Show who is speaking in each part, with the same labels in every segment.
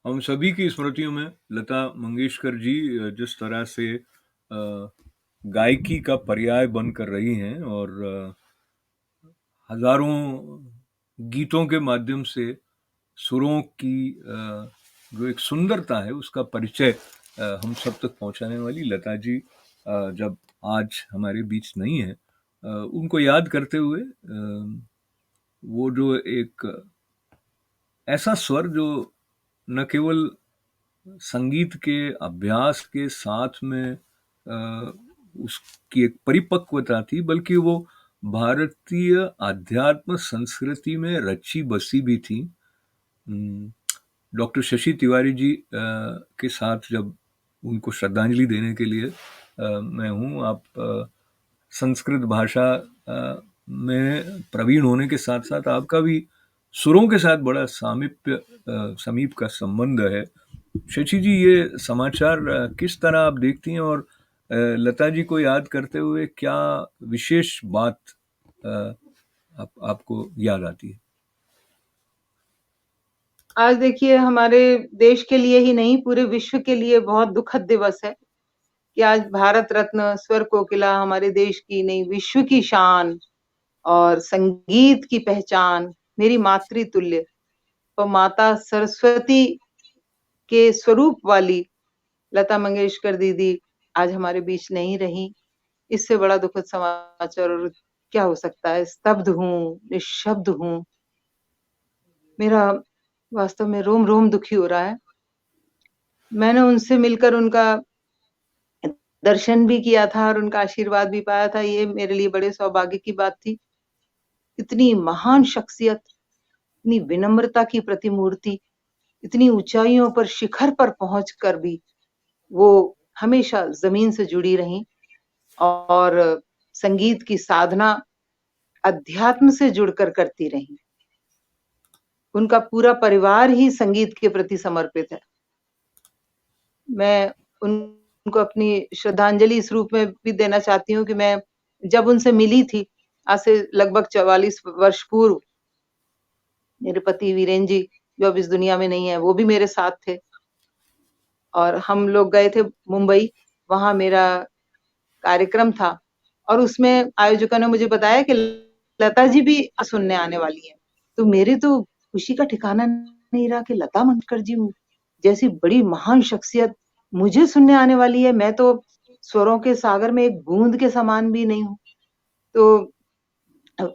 Speaker 1: हम सभी की स्मृतियों में लता मंगेशकर जी जिस तरह से गायकी का पर्याय बनकर रही हैं और हजारों गीतों के माध्यम से सुरों की जो एक सुंदरता है उसका परिचय हम सब तक पहुंचाने वाली लता जी जब आज हमारे बीच नहीं है, उनको याद करते हुए वो जो एक ऐसा स्वर जो न केवल संगीत के अभ्यास के साथ में उसकी एक परिपक्वता थी, बल्कि वो भारतीय आध्यात्म संस्कृति में रची बसी भी थी। डॉक्टर शशि तिवारी जी के साथ जब उनको श्रद्धांजलि देने के लिए मैं हूँ, आप संस्कृत भाषा में प्रवीण होने के साथ साथ आपका भी सुरों के साथ बड़ा समीप का संबंध है। शशि जी, ये समाचार किस तरह आप देखती हैं और लता जी को याद करते हुए क्या विशेष बात आपको याद आती है?
Speaker 2: आज देखिए, हमारे देश के लिए ही नहीं, पूरे विश्व के लिए बहुत दुखद दिवस है कि आज भारत रत्न स्वर कोकिला, हमारे देश की नहीं विश्व की शान और संगीत की पहचान, मेरी मातृतुल्य और माता सरस्वती के स्वरूप वाली लता मंगेशकर दीदी आज हमारे बीच नहीं रही। इससे बड़ा दुखद समाचार और क्या हो सकता है। स्तब्ध हूँ, निःशब्द हूँ। मेरा वास्तव में रोम-रोम दुखी हो रहा है। मैंने उनसे मिलकर उनका दर्शन भी किया था और उनका आशीर्वाद भी पाया था। ये मेरे लिए बड़े सौभाग्य की बात थी। इतनी महान शख्सियत, इतनी विनम्रता की प्रतिमूर्ति, इतनी ऊंचाइयों पर, शिखर पर पहुंचकर भी वो हमेशा जमीन से जुड़ी रहीं और संगीत की साधना अध्यात्म से जुड़कर करती रहीं। उनका पूरा परिवार ही संगीत के प्रति समर्पित है। मैं उनको अपनी श्रद्धांजलि इस रूप में भी देना चाहती हूँ कि मैं जब उनसे मिली थी, आज से लगभग 44 वर्ष पूर्व, मेरे पति वीरेन जी, जो अब इस दुनिया में नहीं है, वो भी मेरे साथ थे और हम लोग गए थे मुंबई, वहाँ मेरा कार्यक्रम था और उसमें आयोजकों ने मुझे बताया कि लता जी भी सुनने आने वाली हैं। तो मेरी तो खुशी का ठिकाना नहीं रहा कि लता मंगेशकर जी जैसी बड़ी महान शख्सियत मुझे सुनने आने वाली है। मैं तो स्वरों के सागर में एक बूंद के समान भी नहीं हूँ। तो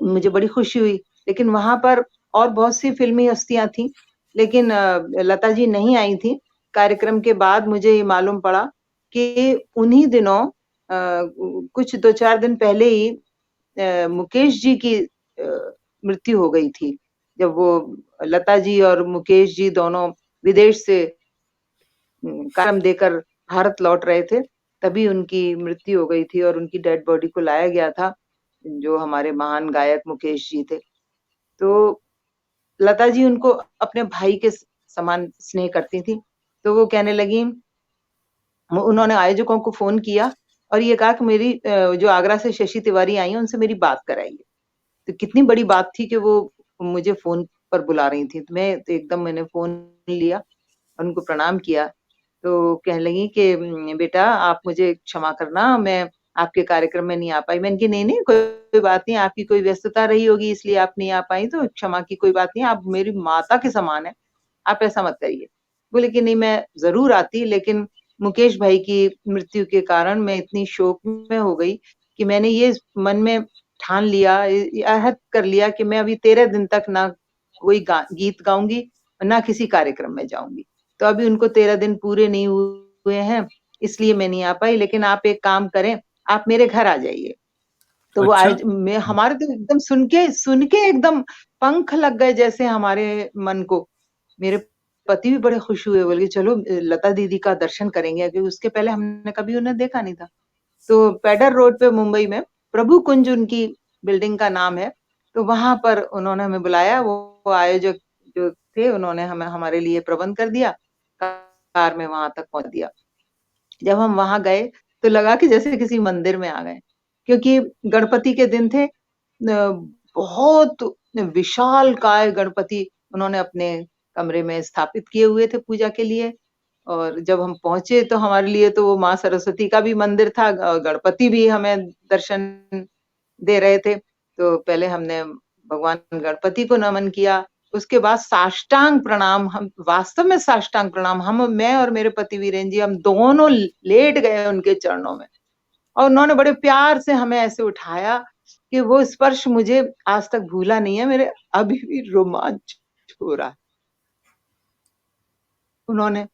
Speaker 2: मुझे बड़ी खुशी हुई, लेकिन वहाँ पर और बहुत सी फ़िल्मी हस्तियाँ थीं, लेकिन लता जी नहीं आई थीं। कार्यक्रम के बाद मुझे ये मालूम पड़ा कि उन्हीं दिनों कुछ 2-4 दिन पहले ही मुकेश जी की मृत्यु हो गई थी। जब वो लता जी और मुकेश जी दोनों विदेश से कार्यक्रम देकर भारत लौट रहे थे, तभी उनकी मृत्यु हो गई थी और उनकी डेड बॉडी को लाया गया था, जो हमारे महान गायक मुकेश जी थे। तो लता जी उनको अपने भाई के समान स्नेह करती थी। तो वो कहने लगी, उन्होंने आयोजकों को फ़ोन किया और ये कहा कि मेरी जो आगरा से शशि तिवारी आई हैं, उनसे मेरी बात कराइए। तो कितनी बड़ी बात थी कि वो मुझे फ़ोन पर बुला रही थी। तो मैं तो एकदम मैंने फ़ोन लिया और उनको प्रणाम किया। तो कहने लगी कि बेटा आप मुझे क्षमा करना, मैं आपके कार्यक्रम में नहीं आ पाई। मैंने कहा नहीं-नहीं कोई बात नहीं, आपकी कोई व्यस्तता रही होगी इसलिए आप नहीं आ पाई, तो क्षमा की कोई बात नहीं, आप मेरी माता के समान हैं, आप ऐसा मत करिए। बोले कि नहीं मैं ज़रूर आती, लेकिन मुकेश भाई की मृत्यु के कारण मैं इतनी शोक में हो गई कि मैंने ये मन में ठान लिया, अहद कर लिया कि मैं अभी 13 दिन तक ना कोई गीत गाऊँगी, ना किसी कार्यक्रम में जाऊँगी। तो अभी उनको 13 दिन पूरे नहीं हुए हैं, इसलिए मैं नहीं आ पाई, लेकिन आप एक काम करें, आप मेरे घर आ जाइए। तो वो
Speaker 1: अच्छा।
Speaker 2: आज मैं हमारे तो एकदम सुन के एकदम पंख लग गए जैसे हमारे मन को। मेरे पति भी बड़े खुश हुए, बोले चलो लता दीदी का दर्शन करेंगे, क्योंकि उसके पहले हमने कभी उन्हें देखा नहीं था। तो पेडर रोड पे मुंबई में प्रभु कुंज उनकी बिल्डिंग का नाम है। तो वहाँ पर उन्होंने हमें बुलाया, वो आयोजक जो थे उन्होंने हमें हमारे लिए प्रबंध कर दिया, कार में वहाँ तक पहुँच दिया। जब हम वहाँ गए तो लगा कि जैसे किसी मंदिर में आ गए, क्योंकि गणपति के दिन थे। बहुत विशालकाय गणपति उन्होंने अपने कमरे में स्थापित किए हुए थे पूजा के लिए। और जब हम पहुँचे तो हमारे लिए तो वो माँ सरस्वती का भी मंदिर था, गणपति भी हमें दर्शन दे रहे थे। तो पहले हमने भगवान गणपति को नमन किया, उसके बाद साष्टांग प्रणाम, हम वास्तव में साष्टांग प्रणाम, मैं और मेरे पति वीरेन जी, हम दोनों लेट गए उनके चरणों में। और उन्होंने बड़े प्यार से हमें ऐसे उठाया कि वो स्पर्श मुझे आज तक भूला नहीं है, मेरे अभी भी रोमांच हो रहा है। उन्होंने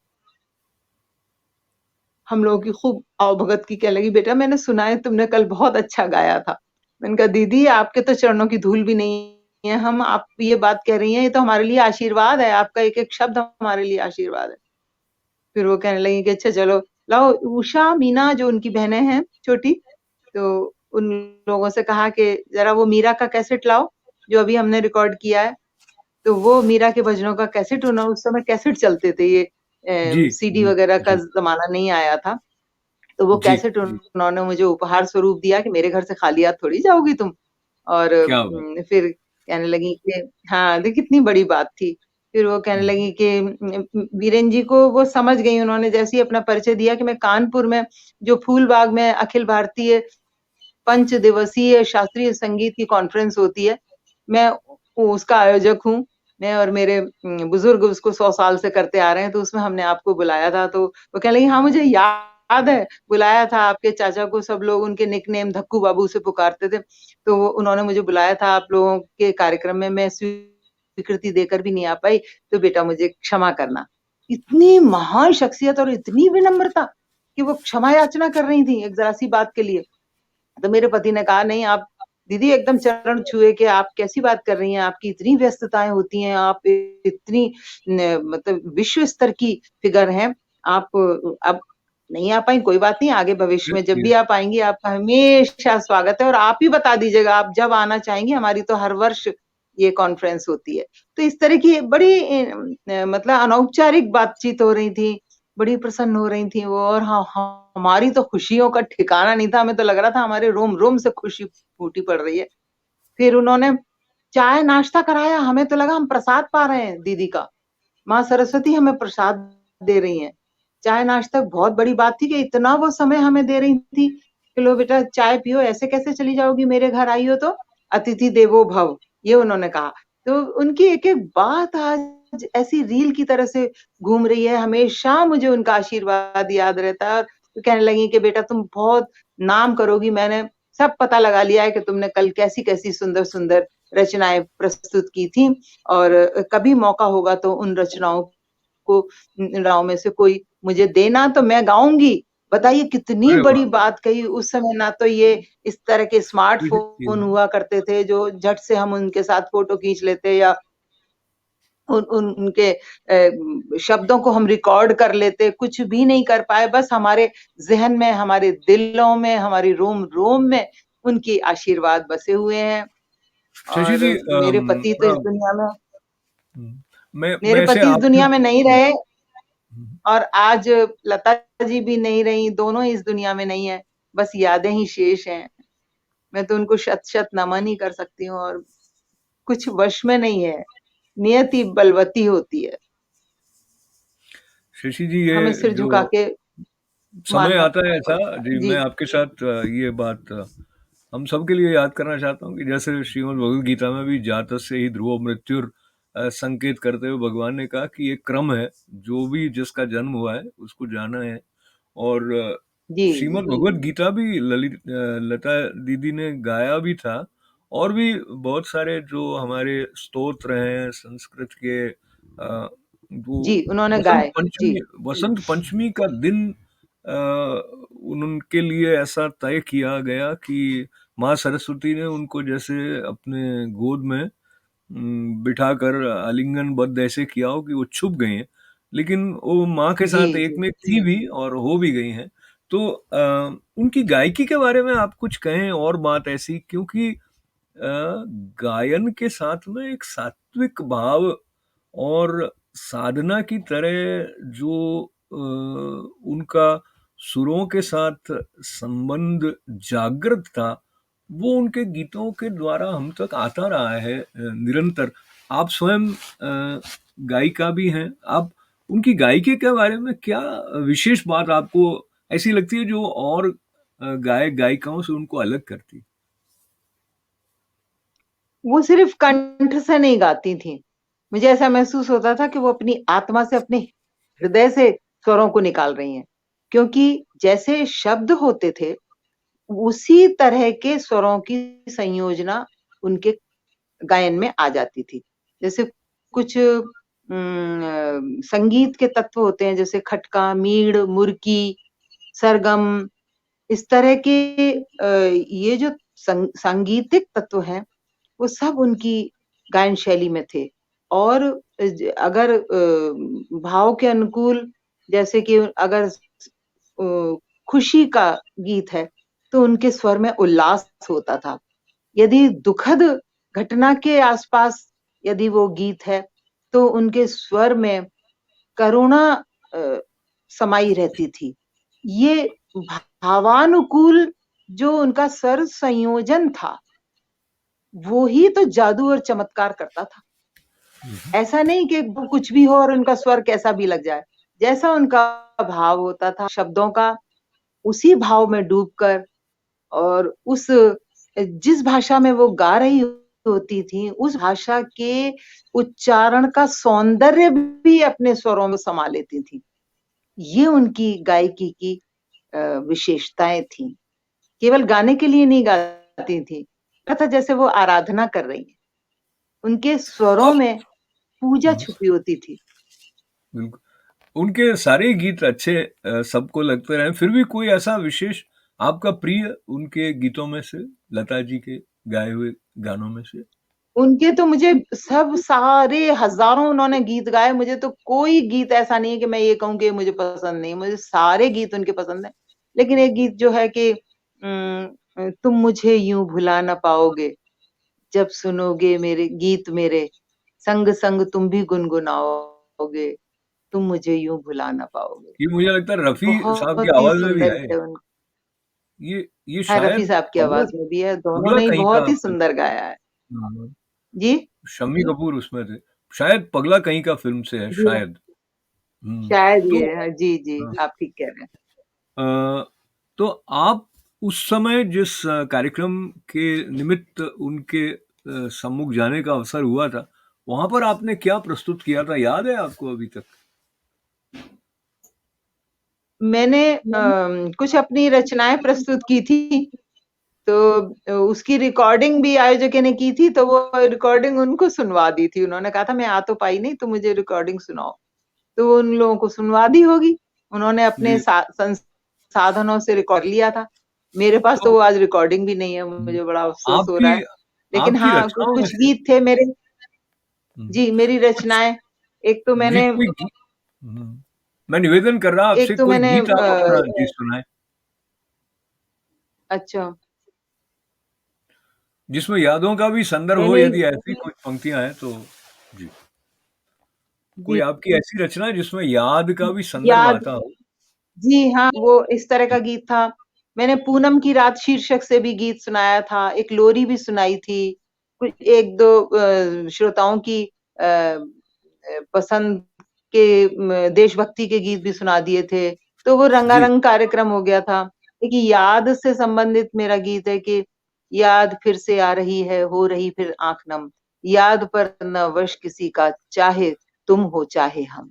Speaker 2: हम लोगों की खूब आवभगत की, कहने लगी, बेटा मैंने सुना है तुमने कल बहुत अच्छा गाया था। मैंने कहा दीदी आपके तो चरणों की धूल भी नहीं है, हम आप ये बात कह रही हैं, ये तो हमारे लिए आशीर्वाद है, आपका एक-एक शब्द हमारे लिए आशीर्वाद है। फिर वो कहने लगी कि अच्छा चलो, लाओ उषा, मीना जो उनकी बहनें हैं छोटी, तो उन लोगों से कहा कि ज़रा वो मीरा का कैसेट लाओ, जो अभी हमने रिकॉर्ड किया है। तो वो मीरा के भजनों का कैसेट, उस समय कैसेट चलते थे, ये
Speaker 1: जी,
Speaker 2: सीडी
Speaker 1: जी,
Speaker 2: वगैरह का
Speaker 1: जी,
Speaker 2: ज़माना नहीं आया था। तो वो
Speaker 1: जी,
Speaker 2: कैसेट
Speaker 1: जी,
Speaker 2: उन्होंने मुझे उपहार स्वरूप दिया कि मेरे घर से खाली हाथ थोड़ी जाओगी तुम। और
Speaker 1: क्या बात!
Speaker 2: फिर कहने लगी कि हाँ, देख कितनी बड़ी बात थी। फिर वो कहने
Speaker 1: हुँ,
Speaker 2: लगी कि वीरेन जी को वो समझ गई, उन्होंने जैसे ही अपना परिचय दिया कि मैं कानपुर में जो फूलबाग में अखिल भारतीय 5 दिवसीय शास्त्रीय संगीत की कॉन्फ्रेंस होती है, मैं उसका आयोजक हूँ। मैं और मेरे बुज़ुर्ग उसको 100 साल से करते आ रहे हैं, तो उसमें हमने आपको बुलाया था। तो वो कहने लगी, हाँ, मुझे याद है, बुलाया था आपके चाचा को, सब लोग उनके निकनेम धक्कू बाबू से पुकारते थे। तो उन्होंने मुझे बुलाया था आप लोगों के कार्यक्रम में, मैं स्वीकृति देकर भी नहीं आ पाई, तो बेटा मुझे क्षमा करना। इतनी महान शख्सियत और इतनी विनम्रता कि वो क्षमा याचना कर रही थी एक ज़रा-सी बात के लिए। तो मेरे पति ने कहा, नहीं आप दीदी एकदम चरण छुए कि आप कैसी बात कर रही हैं, आपकी इतनी व्यस्तताएँ होती हैं, आप इतनी मतलब विश्व स्तर की फ़िगर हैं, आप अब नहीं आ पाई, कोई बात नहीं, आगे भविष्य में जब भी आप आएँगी आपका हमेशा स्वागत है, और आप ही बता दीजिएगा आप जब आना चाहेंगी, हमारी तो हर वर्ष ये कॉन्फ्रेंस होती है। तो इस तरह की बड़ी मतलब अनौपचारिक बातचीत हो रही थी, बड़ी प्रसन्न हो रही थी वो, और हमारी तो खुशियों का ठिकाना नहीं था, हमें तो लग रहा था हमारे रोम-रोम से खुशी फूटी पड़ रही है। फिर उन्होंने चाय-नाश्ता कराया, हमें तो लगा हम प्रसाद पा रहे हैं दीदी का। माँ सरस्वती हमें प्रसाद दे रही हैं। चाय-नाश्ता बहुत बड़ी बात थी कि इतना वो समय हमें दे रही थी कि लो बेटा चाय पियो, ऐसे कैसे चली जाओगी, मेरे घर आई हो तो अतिथि देवो भव, ये उन्होंने कहा। तो उनकी एक-एक बात आज ऐसी रील की तरह से घूम रही है, हमेशा मुझे उनका आशीर्वाद याद रहता है। और तो कहने लगी कि बेटा तुम बहुत नाम करोगी, मैंने सब पता लगा लिया है कि तुमने कल कैसी-कैसी सुंदर-सुंदर रचनाएँ प्रस्तुत की थी, और कभी मौका होगा तो उन रचनाओं को राव में से कोई मुझे देना तो मैं गाऊँगी। बताइए कितनी
Speaker 1: अरे
Speaker 2: बड़ी
Speaker 1: वाह!
Speaker 2: बात कही, उस समय ना तो ये इस तरह के
Speaker 1: जी,
Speaker 2: स्मार्टफ़ोन हुआ करते थे जो झट से हम उनके साथ फ़ोटो खींच लेते, या उन उन उनके शब्दों को हम रिकॉर्ड कर लेते, कुछ भी नहीं कर पाए, बस हमारे ज़हन में, हमारे दिलों में, हमारी रोम-रोम में उनके आशीर्वाद बसे हुए हैं।
Speaker 1: शशि जी,
Speaker 2: और मेरे पति तो
Speaker 1: थोड़ा
Speaker 2: इस दुनिया में
Speaker 1: हुँ, मैं
Speaker 2: मेरे
Speaker 1: ऐसे
Speaker 2: पति इस
Speaker 1: आपसे
Speaker 2: दुनिया में नहीं रहे,
Speaker 1: हुँ,
Speaker 2: और आज लता जी भी नहीं रहीं, दोनों ही इस दुनिया में नहीं है, बस यादें ही शेष हैं। मैं तो उनको शत-शत नमन ही कर सकती हूँ, और कुछ वश में नहीं है, नियति बलवती होती है,
Speaker 1: शशि जी, ये
Speaker 2: हमें सिर
Speaker 1: जो
Speaker 2: झुका के
Speaker 1: समय
Speaker 2: मानना
Speaker 1: आता है ऐसा,
Speaker 2: पड़ता है।
Speaker 1: जी, मैं
Speaker 2: जी,
Speaker 1: आपके साथ ये बात हम सबके लिए याद करना चाहता हूँ कि जैसे श्रीमद् भगवद गीता में भी जातस्य ही ध्रुवो मृत्युर संकेत करते हुए भगवान ने कहा कि ये क्रम है, जो भी जिसका जन्म हुआ है उसको जाना है। और
Speaker 2: जी,
Speaker 1: श्रीमद्
Speaker 2: जी,
Speaker 1: भगवद गीता भी लता दीदी ने गाया भी था, और भी बहुत सारे जो हमारे स्तोत्र हैं संस्कृत के, वो
Speaker 2: जी, उन्होंने
Speaker 1: वसंत
Speaker 2: गाए। जी,
Speaker 1: पंचमी वसंत पंचमी का दिन उनके लिए ऐसा तय किया गया कि माँ सरस्वती ने उनको जैसे अपने गोद में बिठाकर आलिंगनबद्ध ऐसे किया हो कि वो छुप गई हैं, लेकिन वो माँ के
Speaker 2: जी,
Speaker 1: साथ एक
Speaker 2: जी।
Speaker 1: में थी भी और हो भी गई हैं। तो उनकी गायकी के बारे में आप कुछ कहें और बात ऐसी, क्योंकि गायन के साथ में एक सात्विक भाव और साधना की तरह जो उनका सुरों के साथ संबंध जागृत था, वो उनके गीतों के द्वारा हम तक आता रहा है निरंतर। आप स्वयं गायिका भी हैं। आप उनकी गायकी के बारे में क्या विशेष बात आपको ऐसी लगती है जो और गायक गायिकाओं से उनको अलग करती?
Speaker 2: वो सिर्फ कंठ से नहीं गाती थीं। मुझे ऐसा महसूस होता था कि वो अपनी आत्मा से, अपने हृदय से स्वरों को निकाल रही हैं। क्योंकि जैसे शब्द होते थे, उसी तरह के स्वरों की संयोजना उनके गायन में आ जाती थी। जैसे कुछ संगीत के तत्व होते हैं, जैसे खटका, मीड़, मुर्की, सरगम, इस तरह के ये जो सांगीतिक तत्व हैं, वो सब उनकी गायन शैली में थे। और अगर भाव के अनुकूल, जैसे कि अगर खुशी का गीत है, तो उनके स्वर में उल्लास होता था। यदि दुखद घटना के आसपास यदि वो गीत है, तो उनके स्वर में करुणा अ, समाई रहती थी। ये भावानुकूल जो उनका स्वर संयोजन था, वो ही तो जादू और चमत्कार करता था। ऐसा नहीं कि कुछ भी हो और उनका स्वर कैसा भी लग जाए। जैसा उनका भाव होता था शब्दों का, उसी भाव में डूबकर और उस जिस भाषा में वो गा रही होती थी, उस भाषा के उच्चारण का सौंदर्य भी अपने स्वरों में समा लेती थी। ये उनकी गायकी की विशेषताएँ थीं। केवल गाने के लिए नहीं गाती थीं, लगता था जैसे वो आराधना कर रही हैं। उनके स्वरों
Speaker 1: और
Speaker 2: में पूजा छुपी होती थी।
Speaker 1: बिल्कुल, उनके सारे गीत अच्छे सबको लगते रहे, फिर भी कोई ऐसा विशेष आपका प्रिय उनके गीतों में से, लता जी के गाए हुए गानों में से?
Speaker 2: उनके तो मुझे सब सारे हज़ारों उन्होंने गीत गाए, मुझे तो कोई गीत ऐसा नहीं है कि मैं ये कहूँ कि मुझे पसंद नहीं है, मुझे सारे गीत उनके पसंद हैं। लेकिन एक गीत जो है कि तुम मुझे यूँ भुला ना पाओगे, जब सुनोगे मेरे गीत मेरे, संग-संग तुम भी गुनगुनाओगे, तुम मुझे यूँ भुला ना पाओगे।
Speaker 1: ये मुझे लगता है रफ़ी साहब की
Speaker 2: बहुत ही
Speaker 1: आवाज़ में भी
Speaker 2: सुंदर
Speaker 1: आए।
Speaker 2: है उन
Speaker 1: ये
Speaker 2: हाँ, रफ़ी
Speaker 1: शायद
Speaker 2: साहब की
Speaker 1: पगला
Speaker 2: आवाज़ में भी है, दोनों
Speaker 1: पगला
Speaker 2: ने ही
Speaker 1: कहीं का
Speaker 2: बहुत ही
Speaker 1: फ़िल्म।
Speaker 2: सुंदर गाया है।
Speaker 1: हाँ,
Speaker 2: जी?
Speaker 1: शम्मी कपूर उसमें थे। शायद पगला कहीं का फ़िल्म से है
Speaker 2: जी,
Speaker 1: शायद। हुँ,
Speaker 2: शायद
Speaker 1: तो
Speaker 2: ये है। जी, जी,
Speaker 1: हाँ,
Speaker 2: आप ठीक कह रहे हैं।
Speaker 1: अ, तो आप उस समय जिस कार्यक्रम के निमित्त उनके सम्मुख जाने का अवसर हुआ था, वहाँ पर आपने क्या प्रस्तुत किया था, याद है आपको अभी तक?
Speaker 2: मैंने कुछ अपनी रचनाएँ प्रस्तुत की थी, तो उसकी रिकॉर्डिंग भी आयोजक ने की थी, तो वो रिकॉर्डिंग उनको सुनवा दी थी। उन्होंने कहा था, "मैं आ तो पाई नहीं, तो मुझे रिकॉर्डिंग सुनाओ।" तो उन लोगों को सुनवा दी होगी। उन्होंने अपने
Speaker 1: जी,
Speaker 2: संसाधनों से रिकॉर्ड लिया था। मेरे पास तो
Speaker 1: तो
Speaker 2: वो आज रिकॉर्डिंग भी नहीं है,
Speaker 1: हुँ,
Speaker 2: मुझे बड़ा अफ़सोस हो रहा
Speaker 1: आपकी
Speaker 2: है। लेकिन
Speaker 1: आपकी
Speaker 2: हाँ,
Speaker 1: रचनाओं में
Speaker 2: कुछ
Speaker 1: से
Speaker 2: गीत थे मेरे
Speaker 1: हुँ,
Speaker 2: जी, मेरी
Speaker 1: कुछ
Speaker 2: रचनाएँ, एक तो
Speaker 1: जी,
Speaker 2: मैंने
Speaker 1: कोई गीत हुँ, मैं निवेदन कर रहा आपसे
Speaker 2: एक तो
Speaker 1: कोई
Speaker 2: मैंने
Speaker 1: गीत आप अपना जी सुनाएँ,
Speaker 2: अच्छा,
Speaker 1: जिसमें यादों का भी संदर्भ हो
Speaker 2: मैंने
Speaker 1: यदि ऐसी कुछ पंक्तियाँ हैं तो जी। कोई
Speaker 2: जी,
Speaker 1: आपकी ऐसी रचना है जिसमें याद का भी संदर्भ
Speaker 2: याद
Speaker 1: आता हो?
Speaker 2: जी हाँ, वो इस तरह
Speaker 1: जी,
Speaker 2: का गीत था। मैंने पूनम की रात शीर्षक से भी गीत सुनाया था, एक लोरी भी सुनाई थी। कुछ 1-2 श्रोताओं की पसंद के देशभक्ति के गीत भी सुना दिए थे। तो वो
Speaker 1: जी,
Speaker 2: रंगारंग कार्यक्रम हो गया था। देखिए याद से संबंधित मेरा गीत है कि याद फिर से आ रही है, हो रही फिर आँख नम। याद पर न वश किसी का, चाहे तुम हो चाहे हम।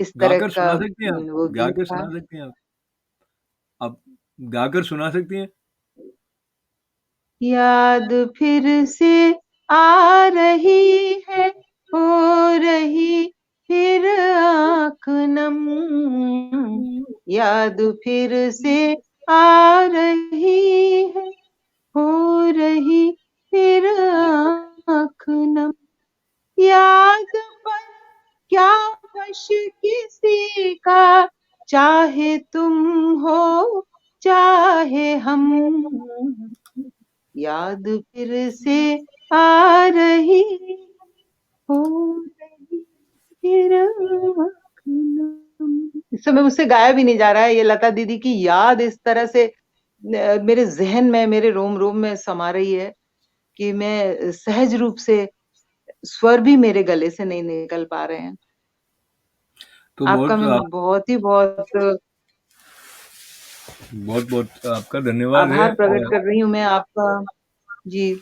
Speaker 2: इस तरह
Speaker 1: गाकर
Speaker 2: का
Speaker 1: सुना सकती हैं आप?
Speaker 2: वो गीत
Speaker 1: गाकर
Speaker 2: था।
Speaker 1: सुना सकती हैं आप? आप गाकर सुना सकती हैं?
Speaker 2: याद फिर से आ रही है, हो रही फिर आँख नम। याद फिर से आ रही है, हो रही फिर आँख नम। याद पर क्या वश किसी का, चाहे तुम हो चाहे हम। याद फिर से आ रही, हो रही फिर आँख नम। इस समय मुझसे गाया भी नहीं जा रहा है, ये लता दीदी की याद इस तरह से मेरे ज़हन में, मेरे रोम-रोम में समा रही है कि मैं सहज रूप से स्वर भी मेरे गले से नहीं निकल पा रहे हैं।
Speaker 1: तो
Speaker 2: आपका मैं
Speaker 1: बहुत
Speaker 2: बहुत ही बहुत
Speaker 1: बहुत आपका धन्यवाद है।
Speaker 2: आभार प्रकट कर रही हूँ मैं आपका। जी।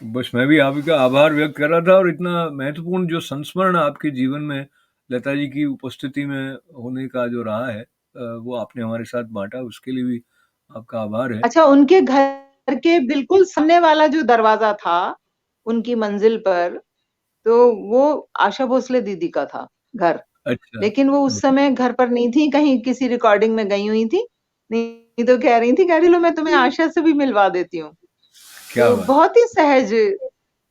Speaker 1: बस मैं भी आपका आभार व्यक्त कर रहा था, और इतना महत्वपूर्ण जो संस्मरण आपके जीवन में लता जी की उपस्थिति में होने का जो रहा है, वो आपने हमारे साथ बांटा, उसके लिए भी आपका आभार है।
Speaker 2: अच्छा, उनके घर के बिल्कुल सामने वाला जो दरवाजा था उनकी मंजिल पर, तो वो आशा भोसले दीदी का था घर।
Speaker 1: अच्छा।
Speaker 2: लेकिन वो उस समय घर पर नहीं थी, कहीं किसी रिकॉर्डिंग में गई हुई थी। नहीं तो कह रही थी, कह रही लो मैं तुम्हें आशा से भी मिलवा देती हूँ।
Speaker 1: क्या
Speaker 2: तो
Speaker 1: बात।
Speaker 2: बहुत ही सहज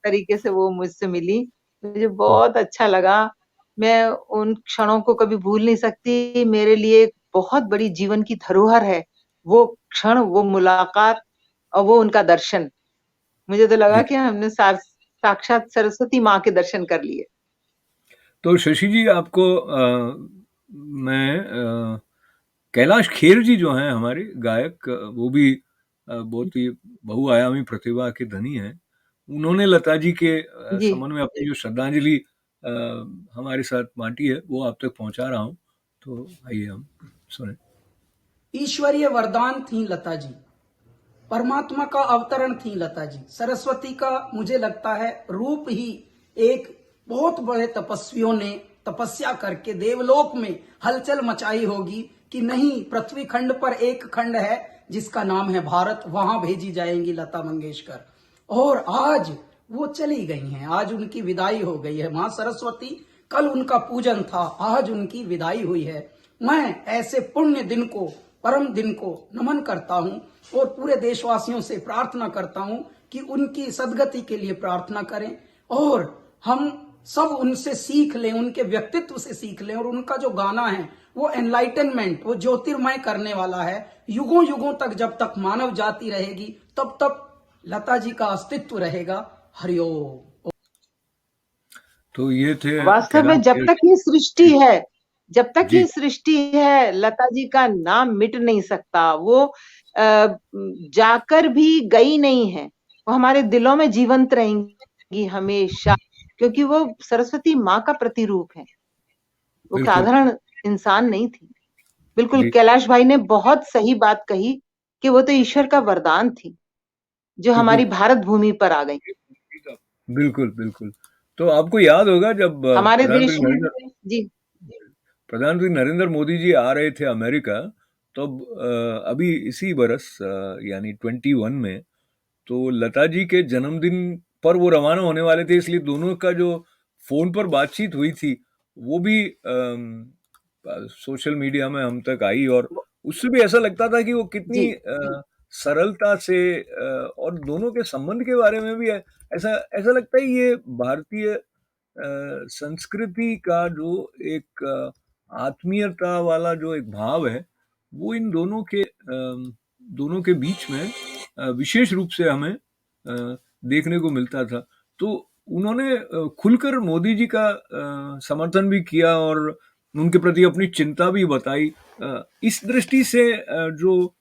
Speaker 2: तरीके से वो मुझसे मिली, मुझे बहुत अच्छा लगा। मैं उन क्षणों को कभी भूल नहीं सकती। मेरे लिए एक बहुत बड़ी जीवन की धरोहर है वो क्षण, वो मुलाकात और वो उनका दर्शन। मुझे तो लगा
Speaker 1: जी।
Speaker 2: कि हमने साक्षात सरस्वती माँ के दर्शन कर लिए।
Speaker 1: तो शशि जी, आपको मैं कैलाश खेर जी जो हैं हमारे गायक, वो भी बहुत ही बहुआयामी प्रतिभा के धनी हैं। उन्होंने लता जी के
Speaker 2: जी।
Speaker 1: संबंध में अपनी जो श्रद्धांजलि हमारे साथ बांटी है, वो आप तक पहुंचा रहा हूं। तो आइए हम सुने।
Speaker 3: ईश्वरीय वरदान थी लता जी, परमात्मा का अवतरण थी लता जी। सरस्वती का मुझे लगता है रूप ही एक बहुत बड़े तपस्वियों ने तपस्या करके देवलोक में हलचल मचाई होगी कि नहीं, पृथ्वी खंड पर एक खंड है जिसका नाम है भारत, वहां भेजी जाएंगी लता मंगेशकर। और आज वो चली गई हैं, आज उनकी विदाई हो गई है। मां सरस्वती, कल उनका पूजन था, आज उनकी विदाई हुई है। मैं ऐसे पुण्य दिन को, परम दिन को नमन करता हूं और पूरे देशवासियों से प्रार्थना करता हूं कि उनकी सदगति के लिए प्रार्थना करें और हम सब उनसे सीख लें, उनके व्यक्तित्व से सीख लें। और उनका जो गाना है वो एनलाइटनमेंट, वो ज्योतिर्मय करने वाला है। युगों युगों तक जब तक मानव जाति रहेगी तब तक लता जी का अस्तित्व रहेगा। हरिओम।
Speaker 1: तो ये थे
Speaker 2: वास्तव
Speaker 1: कैलाश
Speaker 2: में जब
Speaker 1: खेर
Speaker 2: तक ये सृष्टि
Speaker 1: जी।
Speaker 2: है, जब तक
Speaker 1: जी।
Speaker 2: ये सृष्टि है, लता जी का नाम मिट नहीं सकता। वो जाकर भी गई नहीं है, वो हमारे दिलों में जीवंत रहेंगी हमेशा, क्योंकि वो सरस्वती माँ का प्रतिरूप है। वो
Speaker 1: बिल्कुल।
Speaker 2: साधारण इंसान नहीं थी। बिल्कुल,
Speaker 1: जी।
Speaker 2: कैलाश भाई ने बहुत सही बात कही कि वो तो ईश्वर का वरदान थी, जो हमारी
Speaker 1: बिल्कुल।
Speaker 2: भारत भूमि पर आ गई।
Speaker 1: बिल्कुल बिल्कुल। तो आपको याद होगा जब
Speaker 2: हमारे देश में। जी।
Speaker 1: प्रधानमंत्री नरेंद्र मोदी जी आ रहे थे अमेरिका, तब अभी इसी बरस यानी 21 में, तो लता जी के जन्मदिन पर वो रवाना होने वाले थे, इसलिए दोनों का जो फोन पर बातचीत हुई थी वो भी सोशल मीडिया में हम तक आई, और उससे भी ऐसा लगता था कि वो कितनी
Speaker 2: जी।
Speaker 1: सरलता से और दोनों के संबंध के बारे में भी ऐसा ऐसा लगता है ये भारतीय संस्कृति का जो एक आत्मीयता वाला जो एक भाव है, वो इन दोनों के बीच में विशेष रूप से हमें देखने को मिलता था। तो उन्होंने खुलकर मोदी जी का समर्थन भी किया और उनके प्रति अपनी चिंता भी बताई। इस दृष्टि से जो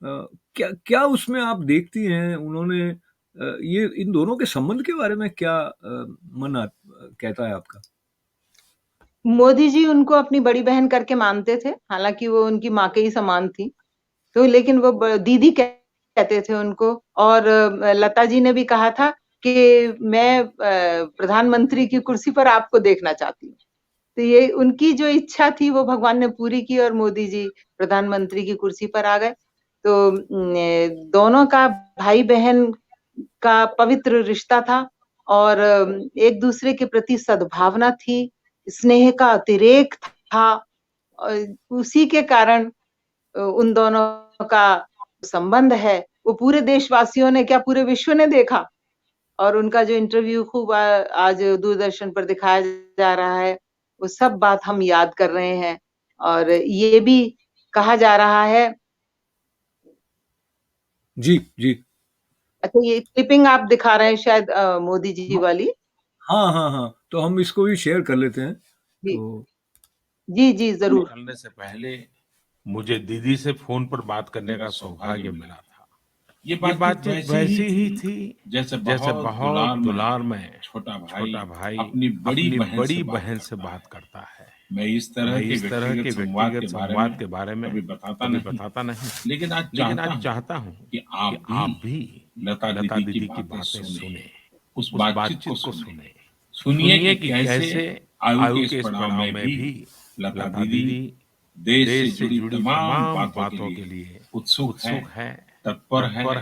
Speaker 1: क्या क्या उसमें आप देखती हैं, उन्होंने ये इन दोनों के संबंध के बारे में क्या कहता है आपका?
Speaker 2: मोदी जी उनको अपनी बड़ी बहन करके मानते थे, हालांकि वो उनकी माँ के ही समान थी। तो लेकिन वो दीदी कहते थे उनको। और लता जी ने भी कहा था कि मैं प्रधानमंत्री की कुर्सी पर आपको देखना चाहती हूँ। तो ये उनकी जो इच्छा थी वो भगवान ने पूरी की और मोदी जी प्रधानमंत्री की कुर्सी पर आ गए। तो दोनों का भाई बहन का पवित्र रिश्ता था और एक दूसरे के प्रति सद्भावना थी, स्नेह का अतिरेक था। उसी के कारण उन दोनों का संबंध है वो पूरे देशवासियों ने, क्या पूरे विश्व ने देखा। और उनका जो इंटरव्यू खूब आज दूरदर्शन पर दिखाया जा रहा है, वो सब बात हम याद कर रहे हैं। और ये भी कहा जा रहा है।
Speaker 1: जी जी।
Speaker 2: अच्छा, ये क्लिपिंग आप दिखा रहे हैं शायद मोदी जी वाली।
Speaker 1: हाँ हाँ हाँ, तो हम इसको भी शेयर कर लेते हैं।
Speaker 2: जी
Speaker 1: तो
Speaker 2: जी जी, जरूर।
Speaker 4: निकलने से पहले मुझे दीदी से फोन पर बात करने का सौभाग्य मिला था। ये बातचीत वैसी ही थी
Speaker 5: जैसे
Speaker 4: जैसे
Speaker 5: बहुत
Speaker 4: बहुत दुलार में
Speaker 5: छोटा
Speaker 4: छोटा भाई
Speaker 5: अपनी
Speaker 4: अपनी
Speaker 5: बहन
Speaker 4: बड़ी
Speaker 5: से
Speaker 4: बहन से बात करता है।
Speaker 5: मैं इस तरह
Speaker 4: मैं
Speaker 5: के
Speaker 4: इस तरह के व्यक्तिगत संवाद के बारे में
Speaker 5: कभी
Speaker 4: कभी बताता नहीं,
Speaker 5: लेकिन आज
Speaker 4: चाहता हूँ
Speaker 5: कि
Speaker 4: कि आप भी
Speaker 5: लता
Speaker 4: लता
Speaker 5: दीदी
Speaker 4: दीदी
Speaker 5: की
Speaker 4: की
Speaker 5: बातें
Speaker 4: बातें सुने,
Speaker 5: उस
Speaker 4: उस बातचीत को सुने,
Speaker 5: सुनिए
Speaker 4: कि कैसे आयु के इस पड़ाव में भी लता दीदी देश से जुड़ी तमाम बातों के लिए उत्सुक है, तत्पर है
Speaker 5: और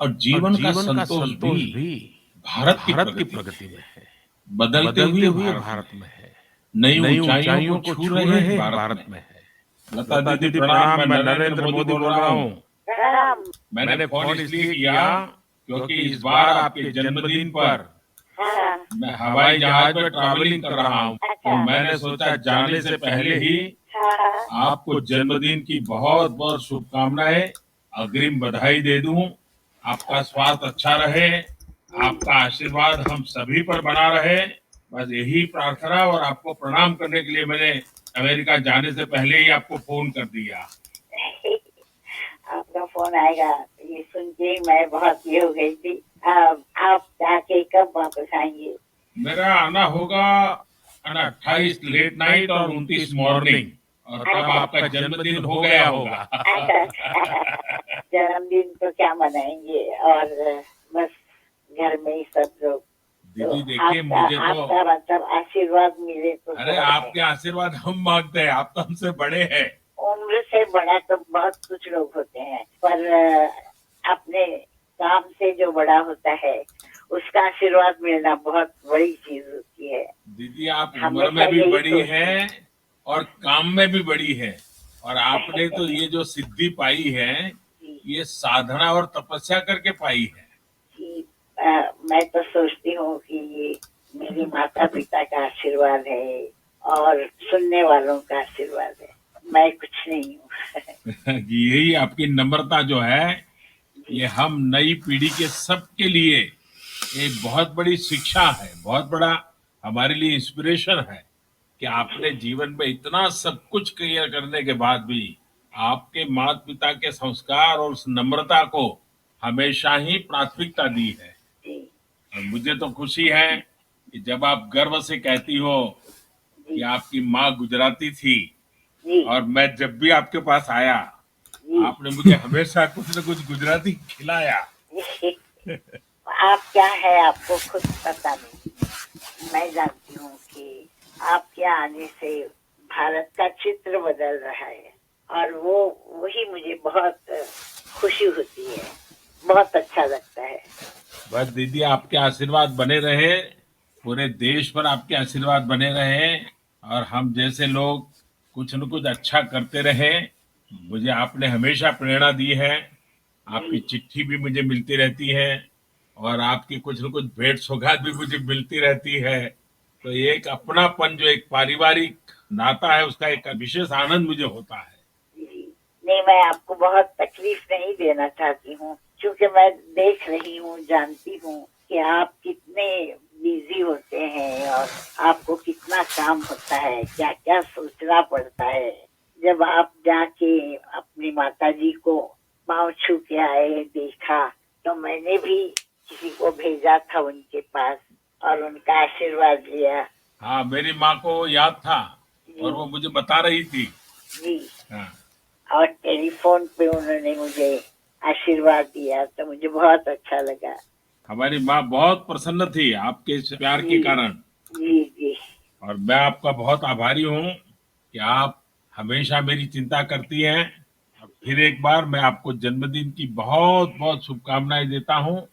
Speaker 4: और जीवन का संतोष भी
Speaker 5: भारत
Speaker 4: भारत की प्रगति में है,
Speaker 5: बदलते
Speaker 4: बदलते
Speaker 5: हुए
Speaker 4: हुए
Speaker 5: भारत
Speaker 4: भारत में है,
Speaker 5: नई
Speaker 4: नई
Speaker 5: ऊंचाइयों को छू रहे भारत में
Speaker 4: है।
Speaker 5: लता
Speaker 4: लता
Speaker 5: दीदी
Speaker 4: दीदी
Speaker 5: प्रणाम,
Speaker 4: प्रणाम, मैं नरेंद्र मोदी बोल रहा हूँ।
Speaker 5: मैंने फोन इसलिए किया क्योंकि इस बार आपके जन्मदिन पर मैं हवाई जहाज में ट्रैवलिंग कर रहा हूँ, तो मैंने सोचा जाने से पहले ही आपको जन्मदिन की बहुत बहुत शुभकामनाएं, अग्रिम बधाई दे दूं। आपका स्वास्थ्य अच्छा रहे, आपका आशीर्वाद हम सभी पर बना रहे, बस यही प्रार्थना। और आपको प्रणाम करने के लिए मैंने अमेरिका जाने से पहले ही आपको फोन कर दिया।
Speaker 6: आपका फोन आएगा ये सुन के मैं बहुत ये हो गई थी। आप जाके कब वापस आएंगे?
Speaker 5: मेरा आना होगा 28 लेट नाइट और 29 मॉर्निंग, और तब आपका जन्मदिन हो गया होगा।
Speaker 6: जन्मदिन तो क्या मनाएंगे, और बस घर में ही सब लोग।
Speaker 5: दीदी देखिए, मुझे तो
Speaker 6: आपका मतलब आशीर्वाद मिले तो।
Speaker 5: अरे आपके आशीर्वाद हम मांगते हैं, आप तो हमसे बड़े हैं।
Speaker 6: उम्र से बड़ा तो बहुत कुछ लोग होते हैं, पर अपने काम से जो बड़ा होता है उसका आशीर्वाद मिलना बहुत बड़ी चीज होती है।
Speaker 5: दीदी आप उम्र में भी बड़ी हैं और काम में भी बड़ी है, और आपने तो ये जो सिद्धि पाई है ये साधना और तपस्या करके पाई है।
Speaker 6: मैं तो सोचती हूँ कि ये मेरे माता पिता का आशीर्वाद है और सुनने वालों का आशीर्वाद है, मैं कुछ नहीं हूँ।
Speaker 5: यही आपकी नम्रता जो है, ये हम नई पीढ़ी के सबके लिए एक बहुत बड़ी शिक्षा है, बहुत बड़ा हमारे लिए इंस्पिरेशन है कि आपने जीवन में इतना सब कुछ क्लियर करने के बाद भी आपके माता पिता के संस्कार और उस नम्रता को हमेशा ही प्राथमिकता दी है। और मुझे तो खुशी है कि जब आप गर्व से कहती हो कि आपकी माँ गुजराती थी, और मैं जब भी आपके पास आया आपने मुझे हमेशा कुछ न कुछ गुजराती खिलाया।
Speaker 6: आप क्या है आपको खुद पता नहीं, मैं जानती हूँ कि आपके आने से भारत का चित्र बदल रहा है, और वही मुझे बहुत खुशी होती है, बहुत अच्छा लगता है।
Speaker 5: बस दीदी आपके आशीर्वाद बने रहे, पूरे देश पर आपके आशीर्वाद बने रहे, और हम जैसे लोग कुछ न कुछ अच्छा करते रहे। मुझे आपने हमेशा प्रेरणा दी है, आपकी चिट्ठी भी मुझे मिलती रहती है, और आपकी कुछ न कुछ भेंट सौगात भी मुझे मिलती रहती है। तो ये एक अपनापन, जो एक पारिवारिक नाता है, उसका एक विशेष आनंद मुझे होता है।
Speaker 6: नहीं, मैं आपको बहुत तकलीफ नहीं देना चाहती हूँ, क्योंकि मैं देख रही हूँ, जानती हूँ कि आप कितने बिजी होते हैं और आपको कितना काम होता है, क्या क्या सोचना पड़ता है। जब आप जाके अपनी माताजी को पाँव छू के आए, देखा, तो मैंने भी किसी को भेजा था उनके पास और उनका आशीर्वाद लिया।
Speaker 5: हाँ, मेरी माँ को याद था और वो मुझे बता रही थी
Speaker 6: जी।
Speaker 5: हाँ।
Speaker 6: और टेलीफोन पे उन्होंने मुझे आशीर्वाद दिया, तो मुझे बहुत अच्छा लगा।
Speaker 5: हमारी माँ बहुत प्रसन्न थी आपके इस प्यार के कारण।
Speaker 6: जी जी।
Speaker 5: और मैं आपका बहुत आभारी हूँ कि आप हमेशा मेरी चिंता करती हैं। और फिर एक बार मैं आपको जन्मदिन की बहुत बहुत शुभकामनाएं देता हूँ।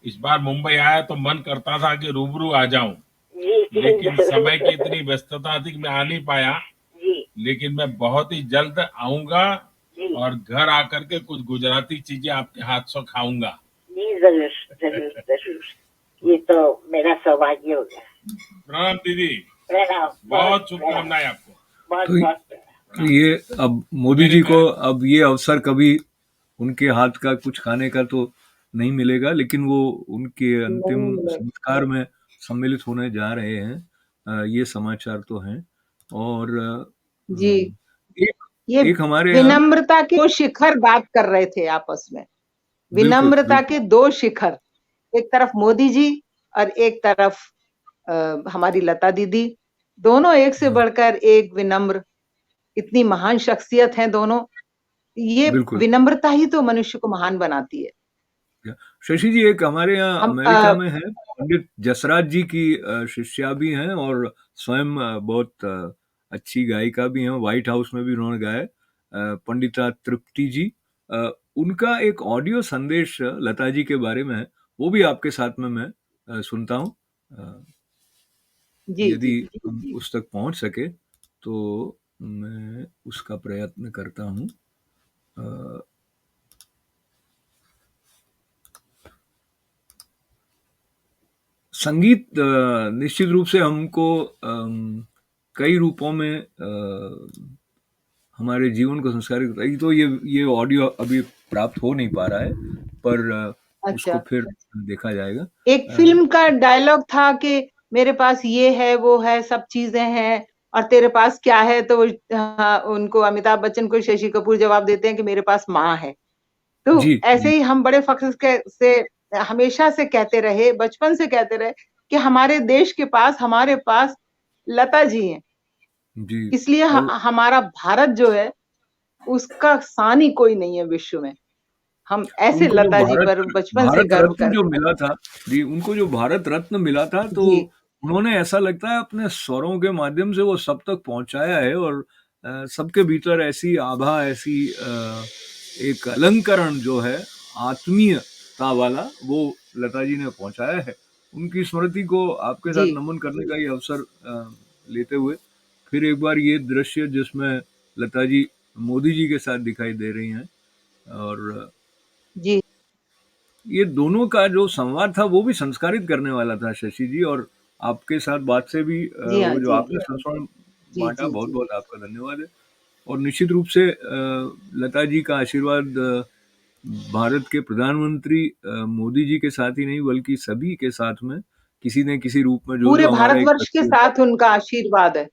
Speaker 5: इस बार मुंबई आया तो मन करता था कि रूबरू आ जाऊं, लेकिन समय की इतनी व्यस्तता थी कि मैं आ नहीं पाया। लेकिन मैं बहुत ही जल्द आऊंगा और घर आकर के कुछ गुजराती चीजें आपके हाथ से खाऊंगा।
Speaker 6: जी जरूर जरूर जरूर, ये तो मेरा सौभाग्य हो गया।
Speaker 5: प्रणाम दीदी,
Speaker 6: प्रणाम,
Speaker 5: बहुत शुभकामनाएं आपको।
Speaker 6: बहुत
Speaker 1: तो,
Speaker 6: बहुत
Speaker 1: तो ये अब मोदी जी को अब ये अवसर कभी उनके हाथ का कुछ खाने का तो नहीं मिलेगा, लेकिन वो उनके अंतिम संस्कार में सम्मिलित होने जा रहे हैं, ये समाचार तो हैं। और
Speaker 2: जी,
Speaker 1: एक
Speaker 2: ये
Speaker 1: एक हमारे
Speaker 2: विनम्रता के वो शिखर बात कर रहे थे आपस में। विनम्रता के दो शिखर, एक तरफ मोदी जी और एक तरफ हमारी लता दीदी, दोनों एक से बढ़कर एक विनम्र, इतनी महान शख्सियत हैं दोनों। ये विनम्रता ही तो मनुष्य को महान बनाती है।
Speaker 1: शशि जी, एक हमारे यहाँ अमेरिका में है, पंडित जसराज जी की शिष्या भी हैं और स्वयं बहुत अच्छी गायिका भी हैं, व्हाइट हाउस में भी उन्होंने गाया, पंडिता तृप्ति जी। उनका एक ऑडियो संदेश लता जी के बारे में है, वो भी आपके साथ में मैं सुनता हूँ, यदि उस तक पहुंच सके तो मैं उसका प्रयत्न करता हूँ। संगीत निश्चित रूप से हमको कई रूपों में हमारे जीवन को संस्कारित करता है। तो ये ऑडियो अभी प्राप्त हो नहीं पा रहा है, पर उसको फिर देखा जाएगा।
Speaker 2: एक फिल्म का डायलॉग था कि मेरे पास ये है, वो है, सब चीजें हैं, और तेरे पास क्या है? तो उनको अमिताभ बच्चन को शशि कपूर जवाब देते हैं कि मेरे पास माँ है। तो ऐसे ही हम बड़े फख्र से हमेशा से कहते रहे, बचपन से कहते रहे कि हमारे देश के पास, हमारे पास लता जी हैं। इसलिए हमारा भारत जो है उसका सानी कोई नहीं है विश्व में। हम ऐसे लता जी पर बचपन से गर्व करते हैं।
Speaker 1: जो मिला था जी, उनको जो भारत रत्न मिला था, तो उन्होंने ऐसा लगता है अपने स्वरों के माध्यम से वो सब तक पहुंचाया है, और सबके भीतर ऐसी आभा, ऐसी एक अलंकरण जो है आत्मीयता वाला, वो लता जी ने पहुंचाया है। उनकी स्मृति को आपके साथ नमन करने का ये अवसर लेते हुए फिर एक बार ये दृश्य जिसमें लता जी मोदी जी के साथ दिखाई दे रही हैं, और
Speaker 2: जी
Speaker 1: ये दोनों का जो संवाद था वो भी संस्कारित करने वाला था शशि जी, और आपके साथ बात से भी वो जो आपने संस्मरण बांटा, बहुत बहुत आपका धन्यवाद है। और निश्चित रूप से लता जी का आशीर्वाद भारत के प्रधानमंत्री मोदी जी के साथ ही नहीं, बल्कि सभी के साथ में किसी न किसी रूप में, जो
Speaker 2: पूरे भारतवर्ष के साथ उनका आशीर्वाद है,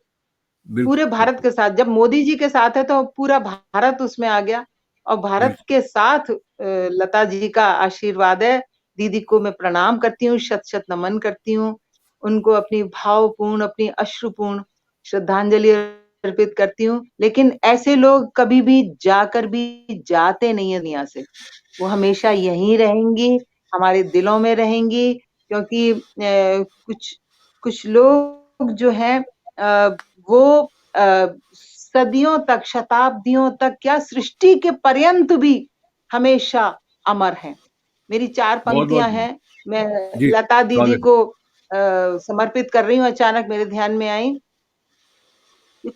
Speaker 2: पूरे भारत के साथ। जब मोदी जी के साथ है तो पूरा भारत उसमें आ गया, और भारत के साथ लता जी का आशीर्वाद है। दीदी को मैं प्रणाम करती हूँ, शत शत नमन करती हूँ, उनको अपनी भावपूर्ण, अपनी अश्रुपूर्ण श्रद्धांजलि अर्पित करती हूँ। लेकिन ऐसे लोग कभी भी जाकर भी जाते नहीं है दुनिया से, वो हमेशा यहीं रहेंगी, हमारे दिलों में रहेंगी, क्योंकि कुछ लोग जो हैं वो सदियों तक, शताब्दियों तक, क्या सृष्टि के पर्यंत भी हमेशा अमर हैं। मेरी 4 पंक्तियां हैं, मैं लता दीदी को समर्पित कर रही हूँ। अचानक मेरे ध्यान में आई,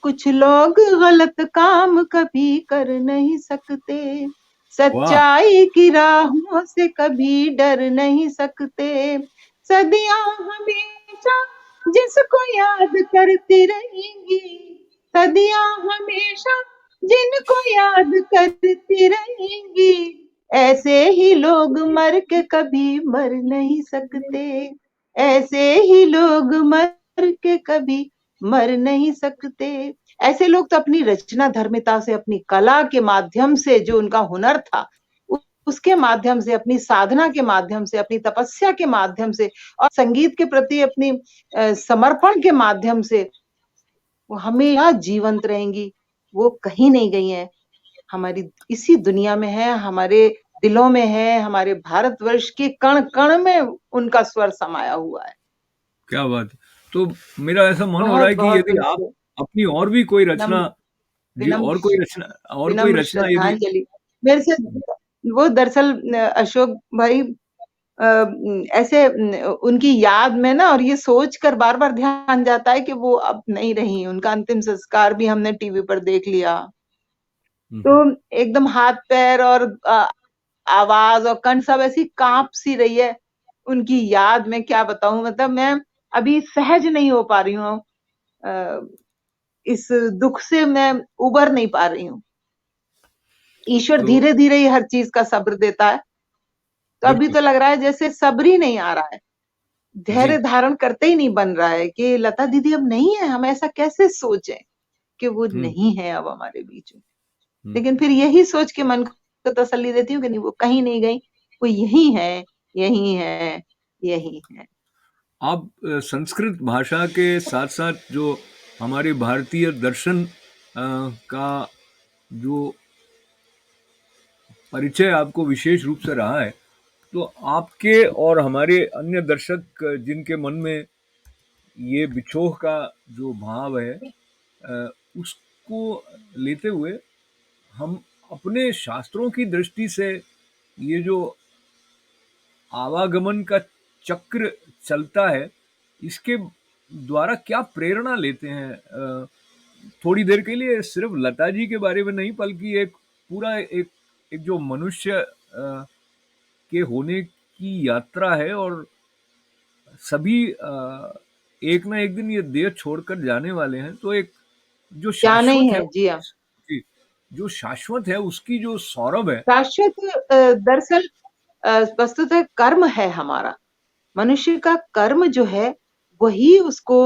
Speaker 2: कुछ लोग गलत काम कभी कर नहीं सकते, सच्चाई की राहों से कभी डर नहीं सकते, सदियां हमेशा जिसको याद करती रहेंगी, सदियां हमेशा जिनको याद करती रहेंगी, ऐसे ही लोग मर के कभी मर नहीं सकते, ऐसे ही लोग मर के कभी मर नहीं सकते। ऐसे लोग तो अपनी रचना धर्मिता से, अपनी कला के माध्यम से, जो उनका हुनर था उसके माध्यम से, अपनी साधना के माध्यम से, अपनी तपस्या के माध्यम से, और संगीत के प्रति अपनी समर्पण के माध्यम से वो हमेशा जीवंत रहेंगी। वो कहीं नहीं गई हैं, हमारी इसी दुनिया में है, हमारे दिलों में है, हमारे भारतवर्ष के कण कण में उनका स्वर समाया हुआ है।
Speaker 1: क्या बात है। तो मेरा ऐसा मन हो रहा है कि यदि आप अपनी और भी कोई रचना, और कोई रचना
Speaker 2: यदि मेरे से, वो दरअसल अशोक भाई ऐसे उनकी याद में ना, और ये सोचकर बार बार ध्यान जाता है कि वो अब नहीं रही। उनका अंतिम संस्कार भी हमने टीवी पर देख लिया, तो एकदम हाथ पैर और आवाज और कंठ सब ऐसी कांप सी रही है उनकी याद में। क्या बताऊं, मतलब मैं अभी सहज नहीं हो पा रही हूँ, इस दुख से मैं उबर नहीं पा रही हूँ। ईश्वर धीरे धीरे ही हर चीज का सब्र देता है, तो अभी तो लग रहा है जैसे सब्र ही नहीं आ रहा है, धैर्य धारण करते ही नहीं बन रहा है कि लता दीदी अब नहीं है। हम ऐसा कैसे सोचें कि वो नहीं है अब हमारे बीच में। लेकिन फिर यही सोच के मन को तसल्ली देती हूँ कि नहीं, वो कहीं नहीं गई, वो यही है, यही है, यही है।
Speaker 1: आप संस्कृत भाषा के साथ साथ जो हमारे भारतीय दर्शन का जो परिचय आपको विशेष रूप से रहा है, तो आपके और हमारे अन्य दर्शक जिनके मन में ये बिछोह का जो भाव है, उसको लेते हुए हम अपने शास्त्रों की दृष्टि से ये जो आवागमन का चक्र चलता है, इसके द्वारा क्या प्रेरणा लेते हैं? थोड़ी देर के लिए सिर्फ लता जी के बारे में नहीं, बल्कि एक पूरा एक जो मनुष्य के होने की यात्रा है, और सभी एक ना एक दिन ये देह छोड़कर जाने वाले हैं, तो एक जो
Speaker 2: जाना ही
Speaker 1: शाश्वत है,
Speaker 2: है, जी हाँ।
Speaker 1: जी, जो शाश्वत है उसकी जो सौरभ है,
Speaker 2: शाश्वत दरअसल वस्तुतः कर्म है हमारा। मनुष्य का कर्म जो है वही उसको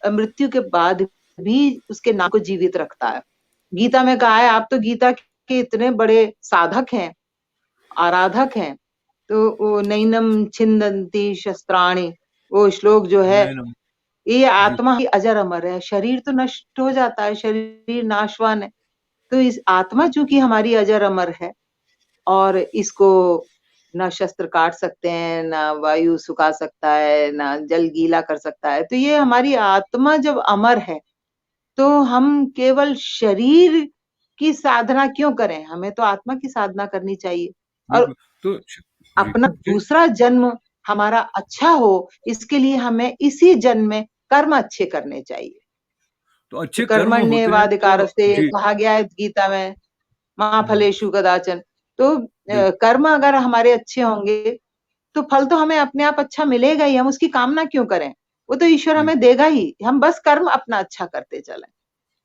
Speaker 2: मृत्यु के बाद भी उसके नाम को जीवित रखता है। गीता में कहा है, आप तो गीता के इतने बड़े साधक हैं, आराधक हैं, तो वो नैनम छिन्दन्ति शस्त्राणि, वो श्लोक जो है,
Speaker 1: नयनम,
Speaker 2: ये
Speaker 1: जी,
Speaker 2: आत्मा ही अजर अमर है। शरीर तो नष्ट हो जाता है, शरीर नाशवान है, तो इस आत्मा चूंकि हमारी अजर अमर है, और इसको ना शस्त्र काट सकते हैं, ना वायु सुखा सकता है, ना जल गीला कर सकता है। तो ये हमारी आत्मा जब अमर है, तो हम केवल शरीर की साधना क्यों करें? हमें तो आत्मा की साधना करनी चाहिए, और
Speaker 1: बिल्कुल। तो जी,
Speaker 2: अपना दूसरा जन्म हमारा अच्छा हो, इसके लिए हमें इसी जन्म में कर्म अच्छे करने चाहिए।
Speaker 1: तो
Speaker 2: तो
Speaker 1: अच्छे कर्म होते हैं तो
Speaker 2: कर्मण्येवाधिकारस्ते
Speaker 1: जी,
Speaker 2: कहा गया है गीता में, मा फलेषु कदाचन। तो
Speaker 1: बिल्कुल,
Speaker 2: कर्म अगर हमारे अच्छे होंगे, तो फल तो हमें अपने आप अच्छा मिलेगा ही, हम उसकी कामना क्यों करें? वो तो ईश्वर
Speaker 1: जी।
Speaker 2: हमें देगा ही, हम बस कर्म अपना अच्छा करते चलें।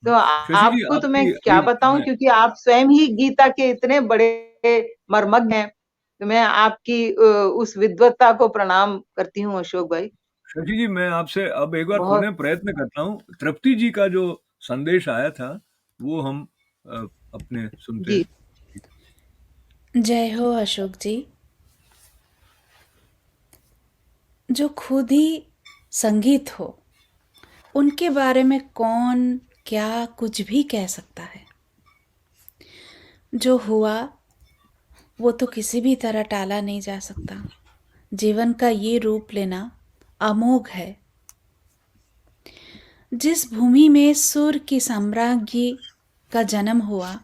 Speaker 2: तो
Speaker 1: शशि जी,
Speaker 2: आपको तो मैं
Speaker 1: आपकी
Speaker 2: क्या
Speaker 1: अभी
Speaker 2: बताऊँ,
Speaker 1: मैं
Speaker 2: क्योंकि आप स्वयं ही गीता के इतने बड़े मर्मज्ञ हैं, तो मैं आपकी उस विद्वत्ता को प्रणाम करती हूँ अशोक भाई।
Speaker 1: शशि जी, मैं आपसे अब एक बार
Speaker 2: बहुत
Speaker 1: पुनः प्रयत्न करता हूँ। तृप्ति जी का जो संदेश आया था, वो हम अपने सुनते
Speaker 2: जी,
Speaker 1: हैं।
Speaker 7: जय हो अशोक जी। जो खुद ही संगीत हो, उनके बारे में कौन क्या कुछ भी कह सकता है। जो हुआ वो तो किसी भी तरह टाला नहीं जा सकता। जीवन का ये रूप लेना अमोघ है। जिस भूमि में सुर की साम्राज्ञी का जन्म हुआ,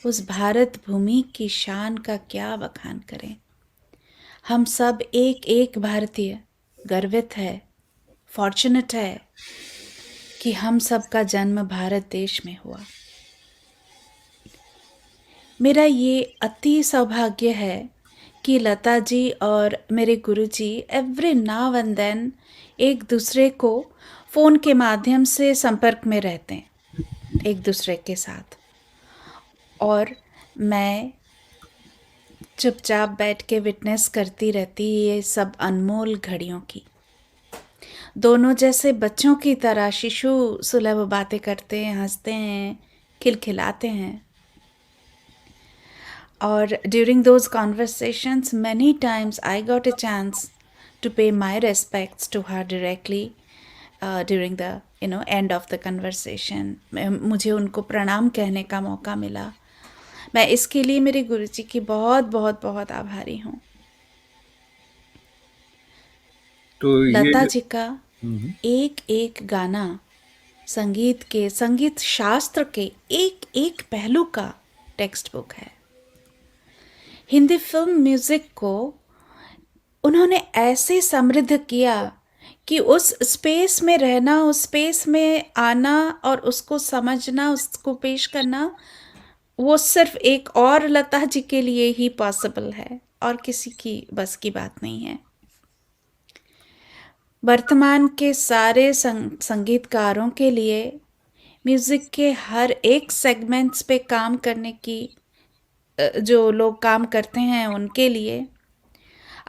Speaker 7: उस भारत भूमि की शान का क्या बखान करें। हम सब एक एक भारतीय गर्वित है, फॉर्चुनेट है कि हम सब का जन्म भारत देश में हुआ। मेरा ये अति सौभाग्य है कि लता जी और मेरे गुरुजी एवरी नाउ एंड देन एक दूसरे को फ़ोन के माध्यम से संपर्क में रहते हैं एक दूसरे के साथ, और मैं चुपचाप बैठ के विटनेस करती रहती ये सब अनमोल घड़ियों की। दोनों जैसे बच्चों की तरह शिशु सुलभ बातें करते हैं, हंसते हैं, खिलखिलाते हैं। और during those conversations, many times I got a chance to pay my respects to her directly during the end of the conversation. मुझे उनको प्रणाम कहने का मौका मिला। मैं इसके लिए मेरे गुरुजी की बहुत बहुत बहुत आभारी हूँ।
Speaker 1: तो ये
Speaker 7: लता जी का एक एक गाना संगीत शास्त्र के एक एक पहलू का टेक्स्ट बुक है। हिंदी फिल्म म्यूज़िक को उन्होंने ऐसे समृद्ध किया कि उस स्पेस में रहना, उस स्पेस में आना और उसको समझना, उसको पेश करना, वो सिर्फ एक और लता जी के लिए ही पॉसिबल है, और किसी की बस की बात नहीं है। वर्तमान के सारे संगीतकारों के लिए म्यूज़िक के हर एक सेगमेंट्स पे काम करने की, जो लोग काम करते हैं उनके लिए,